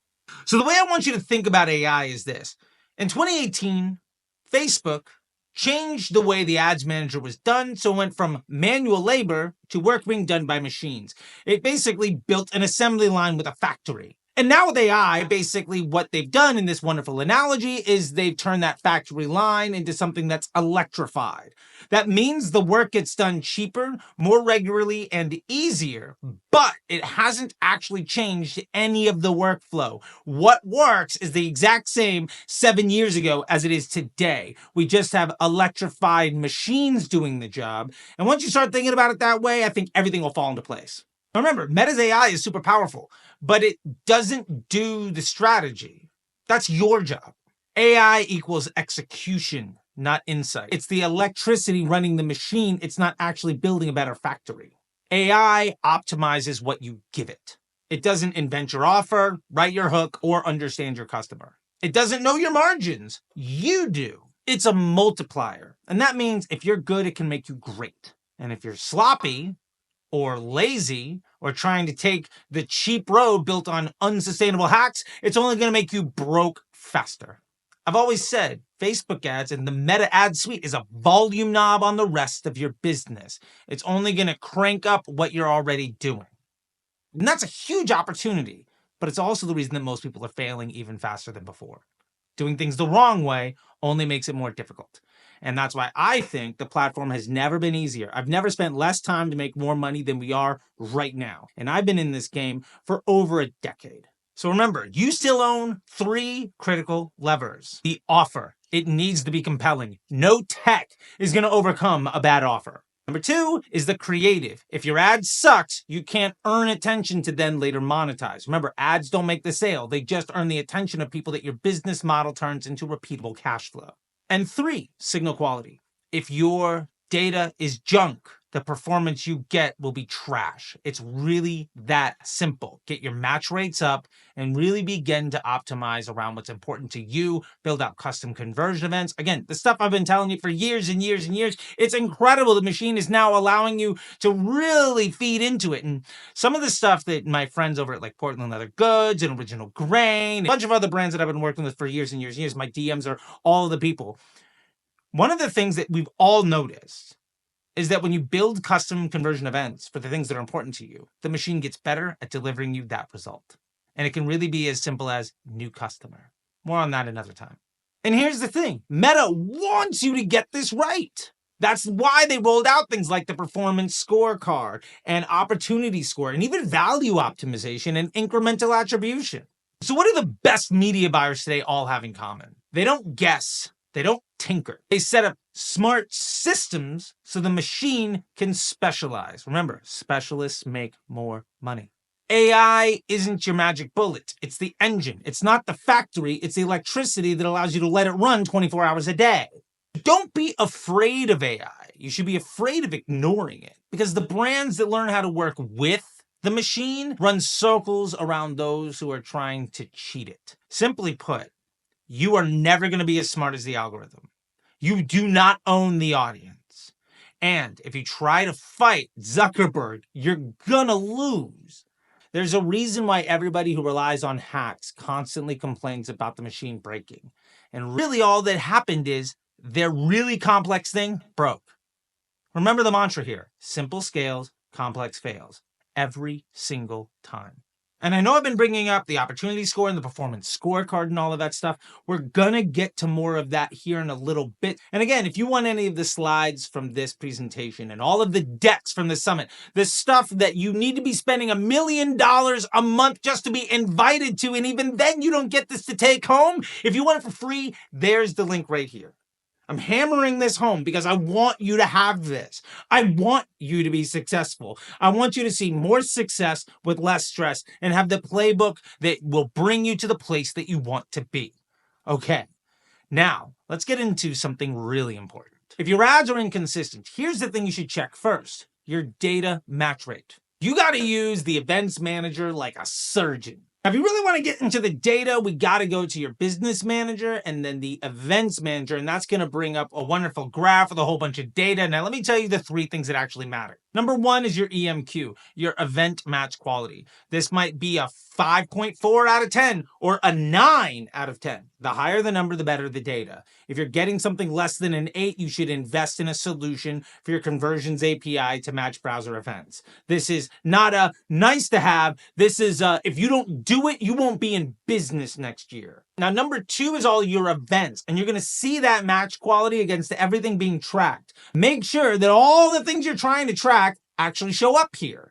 So the way I want you to think about AI is this. In 2018, Facebook changed the way the ads manager was done, so it went from manual labor to work being done by machines. It basically built an assembly line with a factory. And now with AI, basically what they've done in this wonderful analogy is they've turned that factory line into something that's electrified. That means the work gets done cheaper, more regularly, and easier, but it hasn't actually changed any of the workflow. What works is the exact same 7 years ago as it is today. We just have electrified machines doing the job. And once you start thinking about it that way, I think everything will fall into place. Remember, Meta's AI is super powerful, but it doesn't do the strategy. That's your job. AI equals execution, not insight. It's the electricity running the machine. It's not actually building a better factory. AI optimizes what you give it. It doesn't invent your offer, write your hook, or understand your customer. It doesn't know your margins. You do. It's a multiplier. And that means if you're good, it can make you great. And if you're sloppy, or lazy, or trying to take the cheap road built on unsustainable hacks, it's only going to make you broke faster. I've always said Facebook ads and the Meta ad suite is a volume knob on the rest of your business. It's only going to crank up what you're already doing. And that's a huge opportunity, but it's also the reason that most people are failing even faster than before. Doing things the wrong way only makes it more difficult. And that's why I think the platform has never been easier. I've never spent less time to make more money than we are right now. And I've been in this game for over a decade. So remember, you still own 3 critical levers. The offer. It needs to be compelling. No tech is going to overcome a bad offer. Number 2 is the creative. If your ad sucks, you can't earn attention to then later monetize. Remember, ads don't make the sale. They just earn the attention of people that your business model turns into repeatable cash flow. And 3, signal quality. If your data is junk, the performance you get will be trash. It's really that simple. Get your match rates up and really begin to optimize around what's important to you. Build out custom conversion events. Again, the stuff I've been telling you for years and years and years, it's incredible. The machine is now allowing you to really feed into it. And some of the stuff that my friends over at like Portland Leather Goods and Original Grain, a bunch of other brands that I've been working with for years and years and years, my DMs are all of the people. One of the things that we've all noticed is that when you build custom conversion events for the things that are important to you, the machine gets better at delivering you that result. And it can really be as simple as new customer. More on that another time. And here's the thing. Meta wants you to get this right. That's why they rolled out things like the performance scorecard and opportunity score and even value optimization and incremental attribution. So what do the best media buyers today all have in common? They don't guess. They don't tinker. They set up smart systems so the machine can specialize. Remember, specialists make more money. AI isn't your magic bullet. It's the engine. It's not the factory. It's the electricity that allows you to let it run 24 hours a day. Don't be afraid of AI. You should be afraid of ignoring it because the brands that learn how to work with the machine run circles around those who are trying to cheat it. Simply put, you are never going to be as smart as the algorithm. You do not own the audience. And if you try to fight Zuckerberg, you're gonna lose. There's a reason why everybody who relies on hacks constantly complains about the machine breaking. And really all that happened is their really complex thing broke. Remember the mantra here: simple scales, complex fails. Every single time. And I know I've been bringing up the opportunity score and the performance scorecard and all of that stuff. We're gonna get to more of that here in a little bit. And again, if you want any of the slides from this presentation and all of the decks from the summit, the stuff that you need to be spending $1 million a month just to be invited to, and even then you don't get this to take home, if you want it for free, there's the link right here. I'm hammering this home because I want you to have this. I want you to be successful. I want you to see more success with less stress and have the playbook that will bring you to the place that you want to be. Okay, now let's get into something really important. If your ads are inconsistent, here's the thing you should check first: your data match rate. You got to use the events manager like a surgeon. Now, if you really want to get into the data, we got to go to your business manager and then the events manager, and that's going to bring up a wonderful graph with a whole bunch of data. Now, let me tell you the 3 things that actually matter. Number 1 is your EMQ, your event match quality. This might be a 5.4 out of 10 or a 9 out of 10. The higher the number, the better the data. If you're getting something less than an 8, you should invest in a solution for your conversions API to match browser events. This is not a nice to have. This is if you don't do it, you won't be in business next year. Now, number 2 is all your events, and you're going to see that match quality against everything being tracked. Make sure that all the things you're trying to track actually show up here.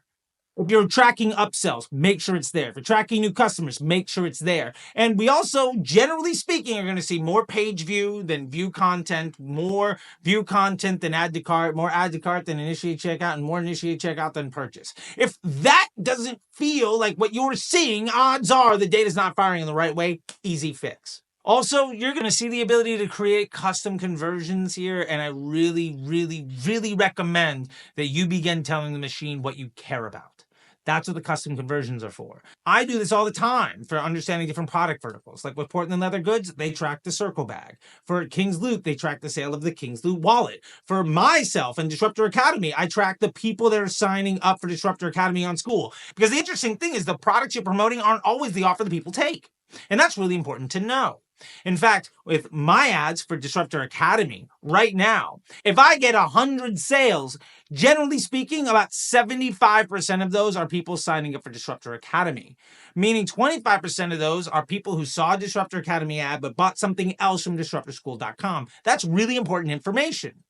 If you're tracking upsells, make sure it's there. If you're tracking new customers, make sure it's there. And we also, generally speaking, are going to see more page view than view content, more view content than add to cart, more add to cart than initiate checkout, and more initiate checkout than purchase. If that doesn't feel like what you're seeing, odds are the data's not firing in the right way. Easy fix. Also, you're going to see the ability to create custom conversions here, and I really, really, really recommend that you begin telling the machine what you care about. That's what the custom conversions are for. I do this all the time for understanding different product verticals. Like with Portland Leather Goods, they track the Circle bag. For King's Loot, they track the sale of the King's Loot wallet. For myself and Disruptor Academy, I track the people that are signing up for Disruptor Academy on School. Because the interesting thing is the products you're promoting aren't always the offer that people take. And that's really important to know. In fact, with my ads for Disruptor Academy right now, if I get 100 sales, generally speaking, about 75% of those are people signing up for Disruptor Academy, meaning 25% of those are people who saw a Disruptor Academy ad but bought something else from disruptorschool.com. That's really important information.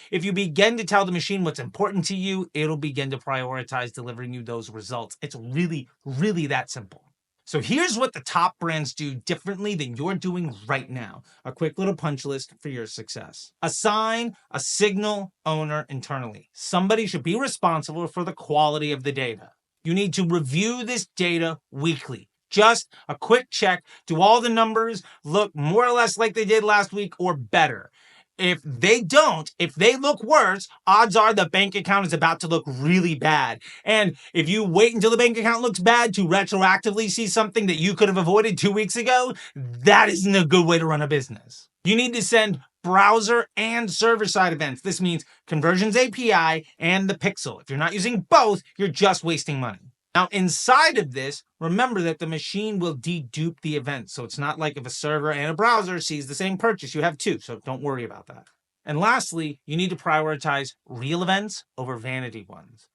If you begin to tell the machine what's important to you, it'll begin to prioritize delivering you those results. It's really, really that simple. So here's what the top brands do differently than you're doing right now. A quick little punch list for your success. Assign a signal owner internally. Somebody should be responsible for the quality of the data. You need to review this data weekly. Just a quick check. Do all the numbers look more or less like they did last week or better? If they don't, if they look worse, odds are the bank account is about to look really bad. And if you wait until the bank account looks bad to retroactively see something that you could have avoided 2 weeks ago, that isn't a good way to run a business. You need to send browser and server-side events. This means Conversions API and the Pixel. If you're not using both, you're just wasting money. Now, inside of this, remember that the machine will dedupe the event. So it's not like if a server and a browser sees the same purchase, you have 2. So don't worry about that. And lastly, you need to prioritize real events over vanity ones.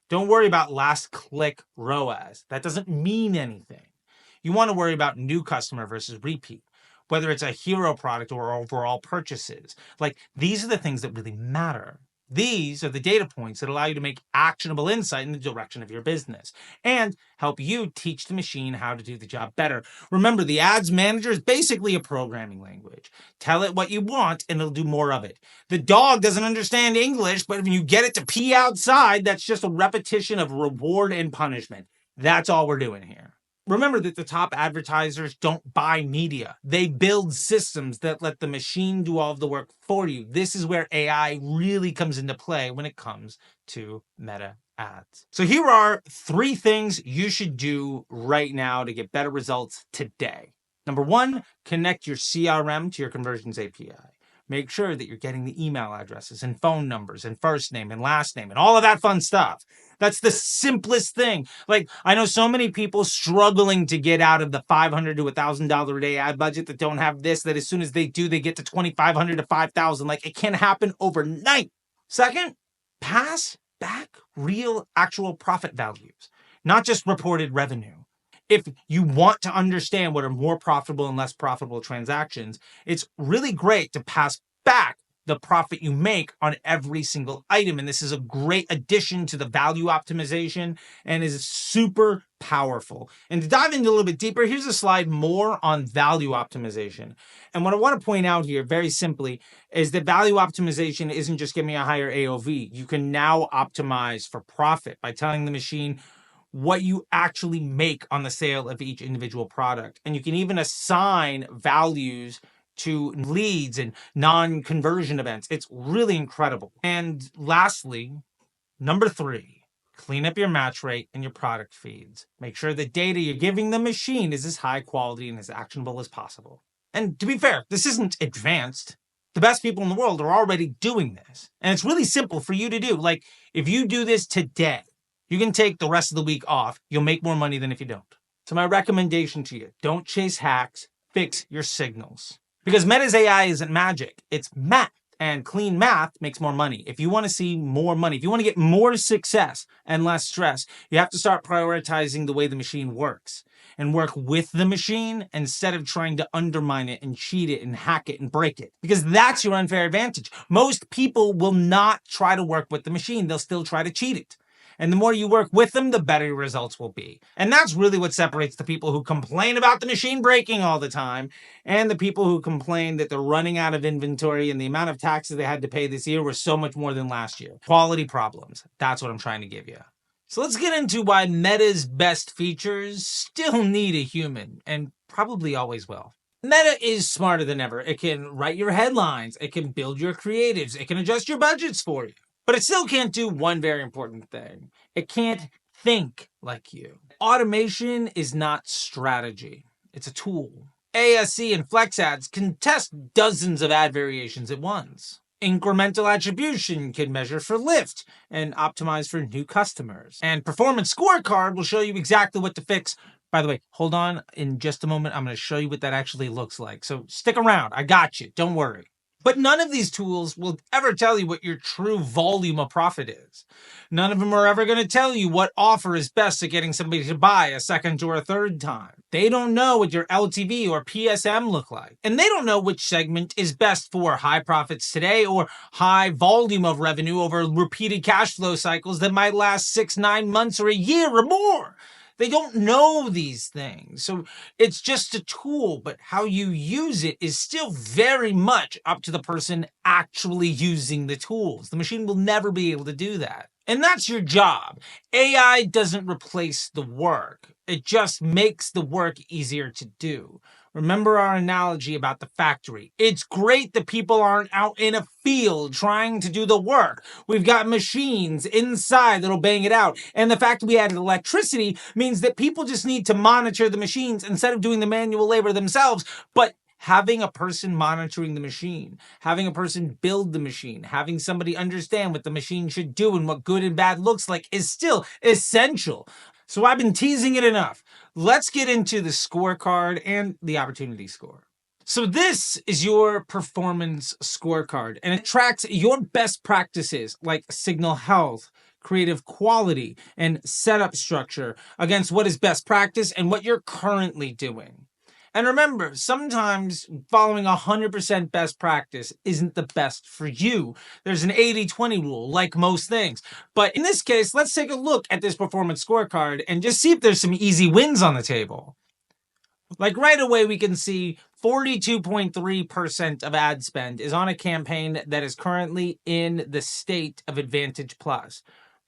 Don't worry about last click ROAS. That doesn't mean anything. You want to worry about new customer versus repeat, whether it's a hero product or overall purchases. Like, these are the things that really matter. These are the data points that allow you to make actionable insight in the direction of your business and help you teach the machine how to do the job better. Remember, the ads manager is basically a programming language. Tell it what you want and it'll do more of it. The dog doesn't understand English, but if you get it to pee outside, that's just a repetition of reward and punishment. That's all we're doing here. Remember that the top advertisers don't buy media. They build systems that let the machine do all of the work for you. This is where AI really comes into play when it comes to meta ads. So here are 3 things you should do right now to get better results today. Number one, connect your CRM to your conversions API. Make sure that you're getting the email addresses and phone numbers and first name and last name and all of that fun stuff. That's the simplest thing. Like, I know so many people struggling to get out of the $500 to $1,000 a day ad budget that don't have this, that as soon as they do, they get to $2,500 to $5,000. Like, it can happen overnight. Second, pass back real actual profit values, not just reported revenue. If you want to understand what are more profitable and less profitable transactions, it's really great to pass back the profit you make on every single item. And this is a great addition to the value optimization and is super powerful. And to dive into a little bit deeper, here's a slide more on value optimization. And what I want to point out here very simply is that value optimization isn't just giving me a higher AOV. You can now optimize for profit by telling the machine what you actually make on the sale of each individual product. And you can even assign values to leads and non-conversion events. It's really incredible. And lastly, number three, clean up your match rate and your product feeds. Make sure the data you're giving the machine is as high quality and as actionable as possible. And to be fair, this isn't advanced. The best people in the world are already doing this. And it's really simple for you to do. Like, if you do this today, you can take the rest of the week off. You'll make more money than if you don't. So my recommendation to you, don't chase hacks, fix your signals. Because Meta's AI isn't magic, it's math. And clean math makes more money. If you want to see more money, if you want to get more success and less stress, you have to start prioritizing the way the machine works and work with the machine instead of trying to undermine it and cheat it and hack it and break it. Because that's your unfair advantage. Most people will not try to work with the machine. They'll still try to cheat it. And the more you work with them, the better your results will be. And that's really what separates the people who complain about the machine breaking all the time and the people who complain that they're running out of inventory and the amount of taxes they had to pay this year was so much more than last year. Quality problems. That's what I'm trying to give you. So let's get into why Meta's best features still need a human, and probably always will. Meta is smarter than ever. It can write your headlines. It can build your creatives. It can adjust your budgets for you. But it still can't do one very important thing. It can't think like you. Automation is not strategy. It's a tool. ASC and Flex ads can test dozens of ad variations at once. Incremental attribution can measure for lift and optimize for new customers. And Performance Scorecard will show you exactly what to fix. By the way, hold on. In just a moment, I'm going to show you what that actually looks like. So stick around. I got you. Don't worry. But none of these tools will ever tell you what your true volume of profit is. None of them are ever going to tell you what offer is best at getting somebody to buy a second or a third time. They don't know what your LTV or PSM look like. And they don't know which segment is best for high profits today or high volume of revenue over repeated cash flow cycles that might last 6, 9 months or a year or more. They don't know these things. So it's just a tool, but how you use it is still very much up to the person actually using the tools. The machine will never be able to do that. And that's your job. AI doesn't replace the work. It just makes the work easier to do. Remember our analogy about the factory. It's great that people aren't out in a field trying to do the work. We've got machines inside that'll bang it out. And the fact that we added electricity means that people just need to monitor the machines instead of doing the manual labor themselves. But having a person monitoring the machine, having a person build the machine, having somebody understand what the machine should do and what good and bad looks like is still essential. So I've been teasing it enough. Let's get into the scorecard and the opportunity score. So this is your performance scorecard, and it tracks your best practices like signal health, creative quality, and setup structure against what is best practice and what you're currently doing. And remember, sometimes following 100% best practice isn't the best for you. There's an 80-20 rule, like most things. But in this case, let's take a look at this performance scorecard and just see if there's some easy wins on the table. Like right away, we can see 42.3% of ad spend is on a campaign that is currently in the state of Advantage Plus.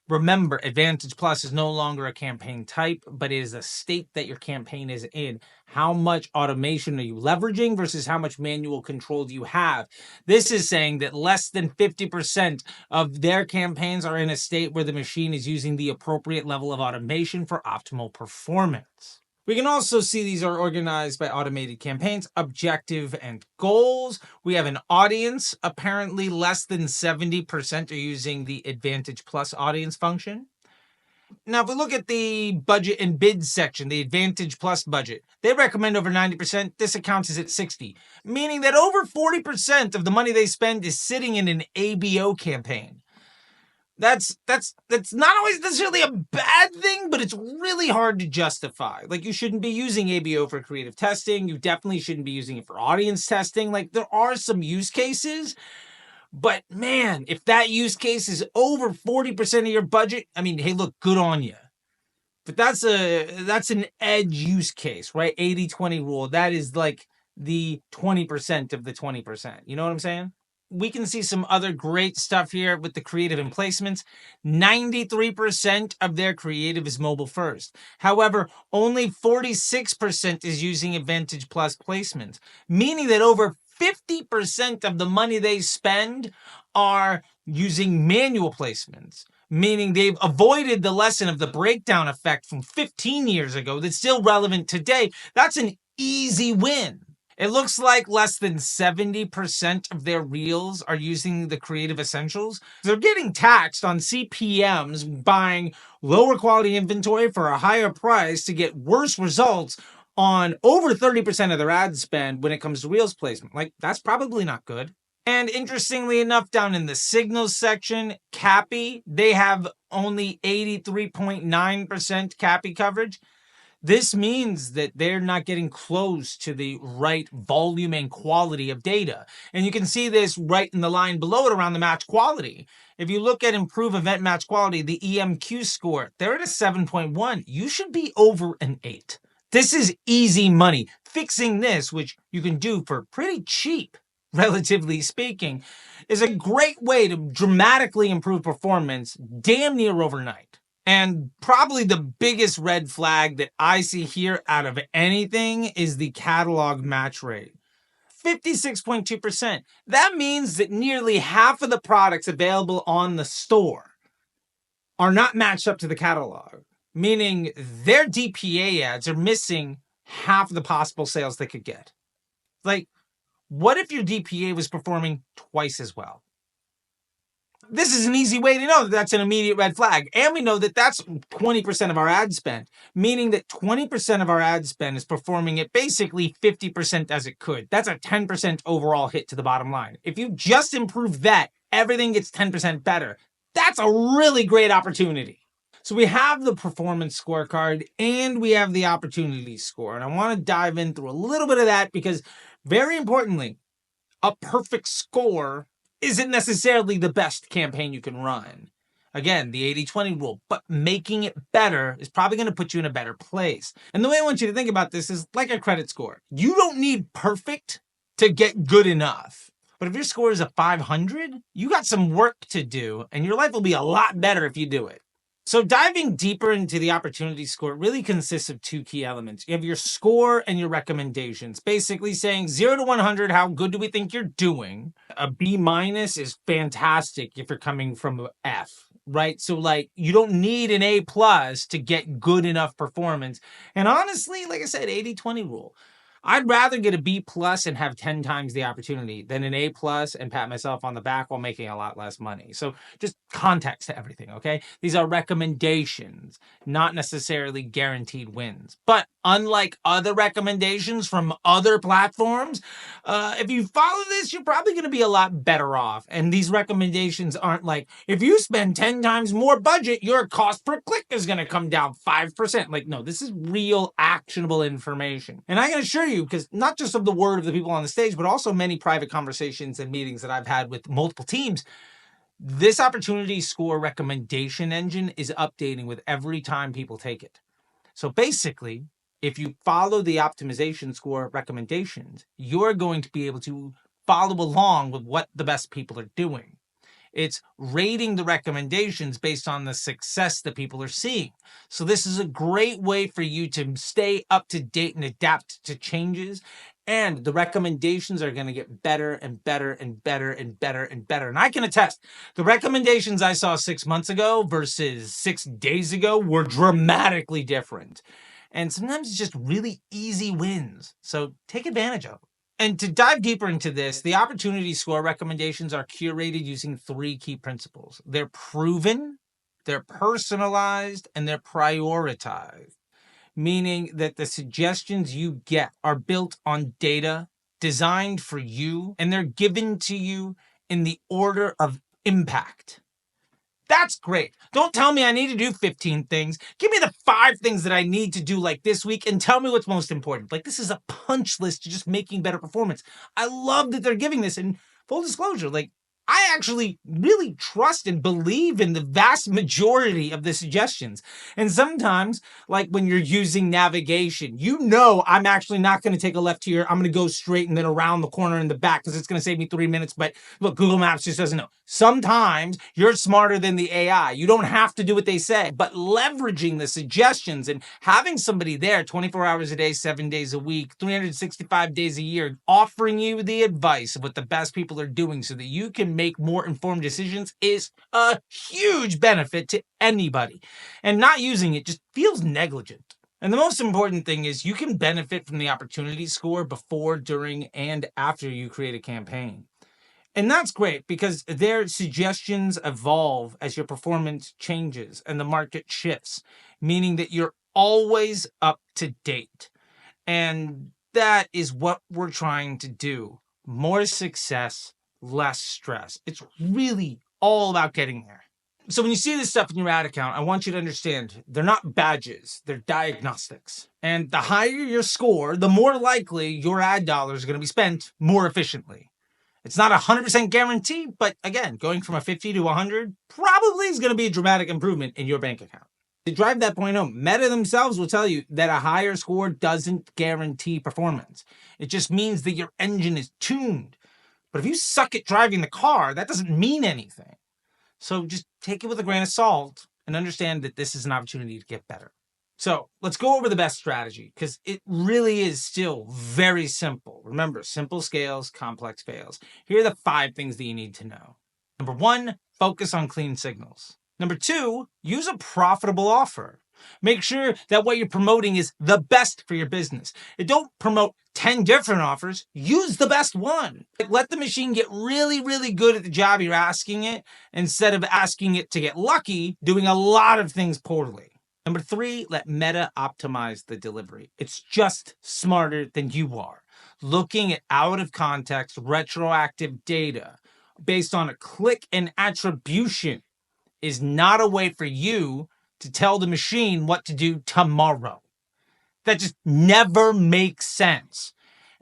Remember, Advantage Plus is no longer a campaign type, but it is a state that your campaign is in. How much automation are you leveraging versus how much manual control do you have? This is saying that less than 50% of their campaigns are in a state where the machine is using the appropriate level of automation for optimal performance. We can also see these are organized by automated campaigns, objective, and goals. We have an audience. Apparently, less than 70% are using the Advantage Plus audience function. Now, if we look at the budget and bid section, the Advantage Plus budget, they recommend over 90%. This account is at 60, meaning that over 40% of the money they spend is sitting in an ABO campaign. That's not always necessarily a bad thing, but it's really hard to justify. Like, you shouldn't be using ABO for creative testing. You definitely shouldn't be using it for audience testing. Like, there are some use cases, but man, if that use case is over 40% of your budget, I mean, hey, look, good on you. But that's an edge use case, right? 80-20 rule. That is like the 20% of the 20%. You know what I'm saying? We can see some other great stuff here with the creative and placements. 93% of their creative is mobile first. However, only 46% is using Advantage Plus placements, meaning that over 50% of the money they spend are using manual placements, meaning they've avoided the lesson of the breakdown effect from 15 years ago that's still relevant today. That's an easy win. It looks like less than 70% of their reels are using the creative essentials. They're getting taxed on CPMs, buying lower quality inventory for a higher price to get worse results on over 30% of their ad spend when it comes to reels placement. Like, that's probably not good. And interestingly enough, down in the signals section, CAPI, they have only 83.9% CAPI coverage. This means that they're not getting close to the right volume and quality of data. And you can see this right in the line below it around the match quality. If you look at improve event match quality, the EMQ score, they're at a 7.1. You should be over an 8. This is easy money. Fixing this, which you can do for pretty cheap, relatively speaking, is a great way to dramatically improve performance damn near overnight. And probably the biggest red flag that I see here out of anything is the catalog match rate. 56.2%. That means that nearly half of the products available on the store are not matched up to the catalog, meaning their DPA ads are missing half of the possible sales they could get. Like, what if your DPA was performing twice as well? This is an easy way to know that that's an immediate red flag. And we know that that's 20% of our ad spend, meaning that 20% of our ad spend is performing at basically 50% as it could. That's a 10% overall hit to the bottom line. If you just improve that, everything gets 10% better. That's a really great opportunity. So we have the performance scorecard and we have the opportunity score. And I want to dive in through a little bit of that because, very importantly, a perfect score isn't necessarily the best campaign you can run. Again, the 80-20 rule, but making it better is probably going to put you in a better place. And the way I want you to think about this is like a credit score. You don't need perfect to get good enough. But if your score is a 500, you got some work to do, and your life will be a lot better if you do it. So diving deeper into the opportunity score really consists of two key elements. You have your score and your recommendations, basically saying 0 to 100, how good do we think you're doing? A B- is fantastic if you're coming from an F, right? So like, you don't need an A+ to get good enough performance. And honestly, like I said, 80-20 rule. I'd rather get a B+ and have 10 times the opportunity than an A+ and pat myself on the back while making a lot less money. So just context to everything, okay? These are recommendations, not necessarily guaranteed wins. But unlike other recommendations from other platforms, if you follow this, you're probably going to be a lot better off. And these recommendations aren't like, if you spend 10 times more budget, your cost per click is going to come down 5%. Like, no, this is real actionable information. And I can assure you, because not just of the word of the people on the stage, but also many private conversations and meetings that I've had with multiple teams, this opportunity score recommendation engine is updating with every time people take it. So basically, if you follow the optimization score recommendations, you're going to be able to follow along with what the best people are doing. It's rating the recommendations based on the success that people are seeing. So this is a great way for you to stay up to date and adapt to changes. And the recommendations are going to get better and better and better and better and better. And I can attest, the recommendations I saw 6 months ago versus 6 days ago were dramatically different. And sometimes it's just really easy wins. So take advantage of it. And to dive deeper into this, the opportunity score recommendations are curated using 3 key principles. They're proven, they're personalized, and they're prioritized, meaning that the suggestions you get are built on data designed for you, and they're given to you in the order of impact. That's great. Don't tell me I need to do 15 things. Give me the 5 things that I need to do like this week and tell me what's most important. Like, this is a punch list to just making better performance. I love that they're giving this. And full disclosure, like, I actually really trust and believe in the vast majority of the suggestions. And sometimes, like when you're using navigation, you know I'm actually not going to take a left here. I'm going to go straight and then around the corner in the back because it's going to save me 3 minutes. But look, Google Maps just doesn't know. Sometimes you're smarter than the AI. You don't have to do what they say, but leveraging the suggestions and having somebody there 24 hours a day, 7 days a week, 365 days a year, offering you the advice of what the best people are doing so that you can make more informed decisions is a huge benefit to anybody. And not using it just feels negligent. And the most important thing is you can benefit from the opportunity score before, during, and after you create a campaign. And that's great because their suggestions evolve as your performance changes and the market shifts, meaning that you're always up to date. And that is what we're trying to do. More success, less stress. It's really all about getting there. So when you see this stuff in your ad account, I want you to understand they're not badges, they're diagnostics. And the higher your score, the more likely your ad dollars are going to be spent more efficiently. It's not a 100% guarantee, but again, going from a 50 to 100 probably is going to be a dramatic improvement in your bank account. To drive that point home, Meta themselves will tell you that a higher score doesn't guarantee performance. It just means that your engine is tuned. But if you suck at driving the car, that doesn't mean anything. So just take it with a grain of salt and understand that this is an opportunity to get better. So let's go over the best strategy because it really is still very simple. Remember, simple scales, complex fails. Here are the 5 things that you need to know. Number 1, focus on clean signals. Number 2, use a profitable offer. Make sure that what you're promoting is the best for your business. And don't promote 10 different offers. Use the best one. Let the machine get really, really good at the job you're asking it instead of asking it to get lucky doing a lot of things poorly. Number 3, let Meta optimize the delivery. It's just smarter than you are. Looking at out of context, retroactive data based on a click and attribution is not a way for you to tell the machine what to do tomorrow. That just never makes sense.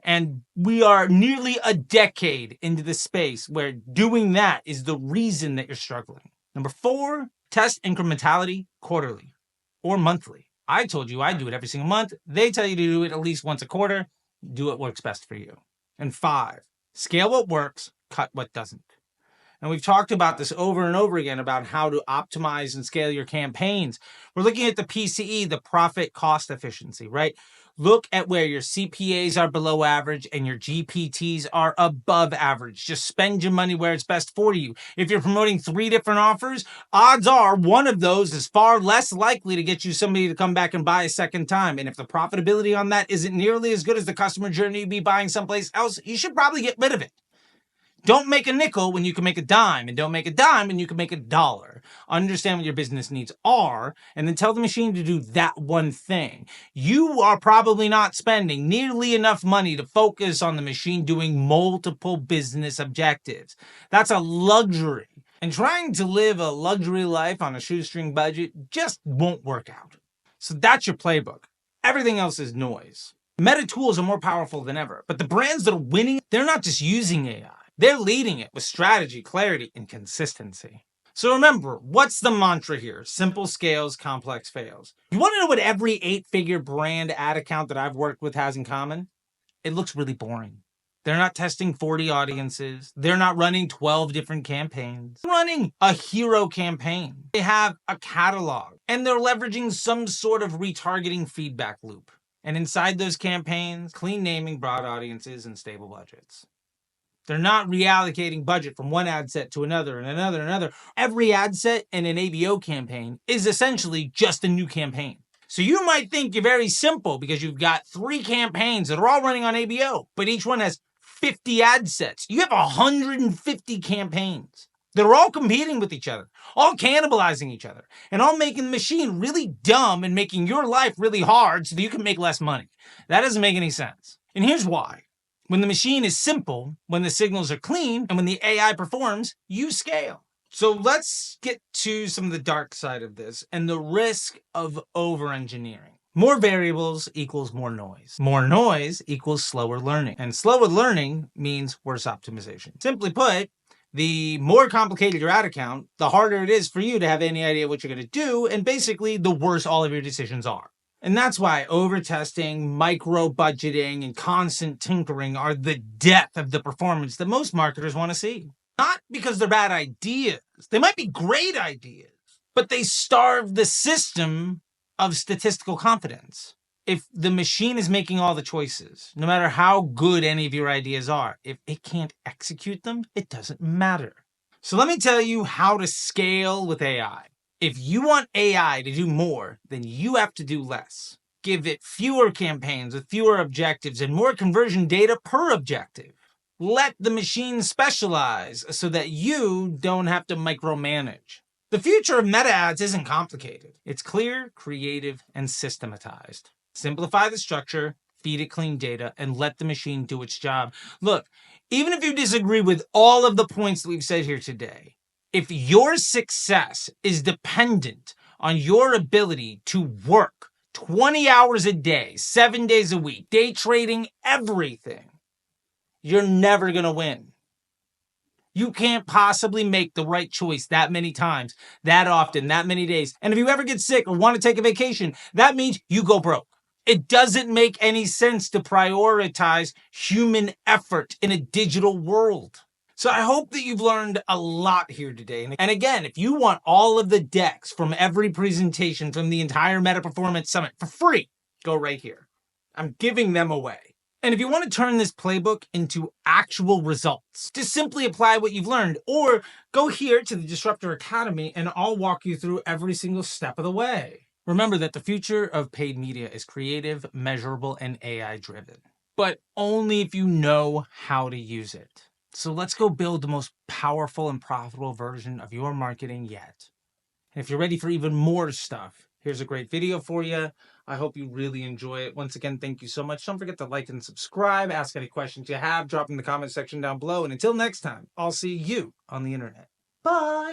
And we are nearly a decade into the space where doing that is the reason that you're struggling. Number 4, test incrementality quarterly or monthly. I told you I do it every single month. They tell you to do it at least once a quarter. Do what works best for you. And 5, scale what works, cut what doesn't. And we've talked about this over and over again about how to optimize and scale your campaigns. We're looking at the PCE, the profit cost efficiency, right? Look at where your CPAs are below average and your GPTs are above average. Just spend your money where it's best for you. If you're promoting 3 different offers, odds are one of those is far less likely to get you somebody to come back and buy a second time. And if the profitability on that isn't nearly as good as the customer journey you'd be buying someplace else, you should probably get rid of it. Don't make a nickel when you can make a dime, and don't make a dime when you can make $1. Understand what your business needs are, and then tell the machine to do that one thing. You are probably not spending nearly enough money to focus on the machine doing multiple business objectives. That's a luxury. And trying to live a luxury life on a shoestring budget just won't work out. So that's your playbook. Everything else is noise. Meta tools are more powerful than ever, but the brands that are winning, they're not just using AI. They're leading it with strategy, clarity, and consistency. So remember, what's the mantra here? Simple scales, complex fails. You want to know what every 8-figure brand ad account that I've worked with has in common? It looks really boring. They're not testing 40 audiences. They're not running 12 different campaigns. They're running a hero campaign. They have a catalog, and they're leveraging some sort of retargeting feedback loop. And inside those campaigns, clean naming, broad audiences, and stable budgets. They're not reallocating budget from one ad set to another and another and another. Every ad set in an ABO campaign is essentially just a new campaign. So you might think you're very simple because you've got 3 campaigns that are all running on ABO, but each one has 50 ad sets. You have 150 campaigns that are all competing with each other, all cannibalizing each other, and all making the machine really dumb and making your life really hard so that you can make less money. That doesn't make any sense. And here's why. When the machine is simple, when the signals are clean, and when the AI performs, you scale. So let's get to some of the dark side of this and the risk of over-engineering. More variables equals more noise. More noise equals slower learning. And slower learning means worse optimization. Simply put, the more complicated your ad account, the harder it is for you to have any idea what you're going to do, and basically the worse all of your decisions are. And that's why over-testing, micro-budgeting, and constant tinkering are the death of the performance that most marketers want to see. Not because they're bad ideas. They might be great ideas, but they starve the system of statistical confidence. If the machine is making all the choices, no matter how good any of your ideas are, if it can't execute them, it doesn't matter. So let me tell you how to scale with AI. If you want AI to do more, then you have to do less. Give it fewer campaigns with fewer objectives and more conversion data per objective. Let the machine specialize so that you don't have to micromanage. The future of meta ads isn't complicated. It's clear, creative, and systematized. Simplify the structure, feed it clean data, and let the machine do its job. Look, even if you disagree with all of the points that we've said here today, if your success is dependent on your ability to work 20 hours a day, 7 days a week, day trading everything, you're never going to win. You can't possibly make the right choice that many times, that often, that many days. And if you ever get sick or want to take a vacation, that means you go broke. It doesn't make any sense to prioritize human effort in a digital world. So I hope that you've learned a lot here today. And again, if you want all of the decks from every presentation from the entire Meta Performance Summit for free, go right here. I'm giving them away. And if you want to turn this playbook into actual results, just simply apply what you've learned, or go here to the Disruptor Academy and I'll walk you through every single step of the way. Remember that the future of paid media is creative, measurable, and AI-driven, but only if you know how to use it. So let's go build the most powerful and profitable version of your marketing yet. And if you're ready for even more stuff, here's a great video for you. I hope you really enjoy it. Once again, thank you so much. Don't forget to like and subscribe. Ask any questions you have. Drop in the comment section down below. And until next time, I'll see you on the internet. Bye.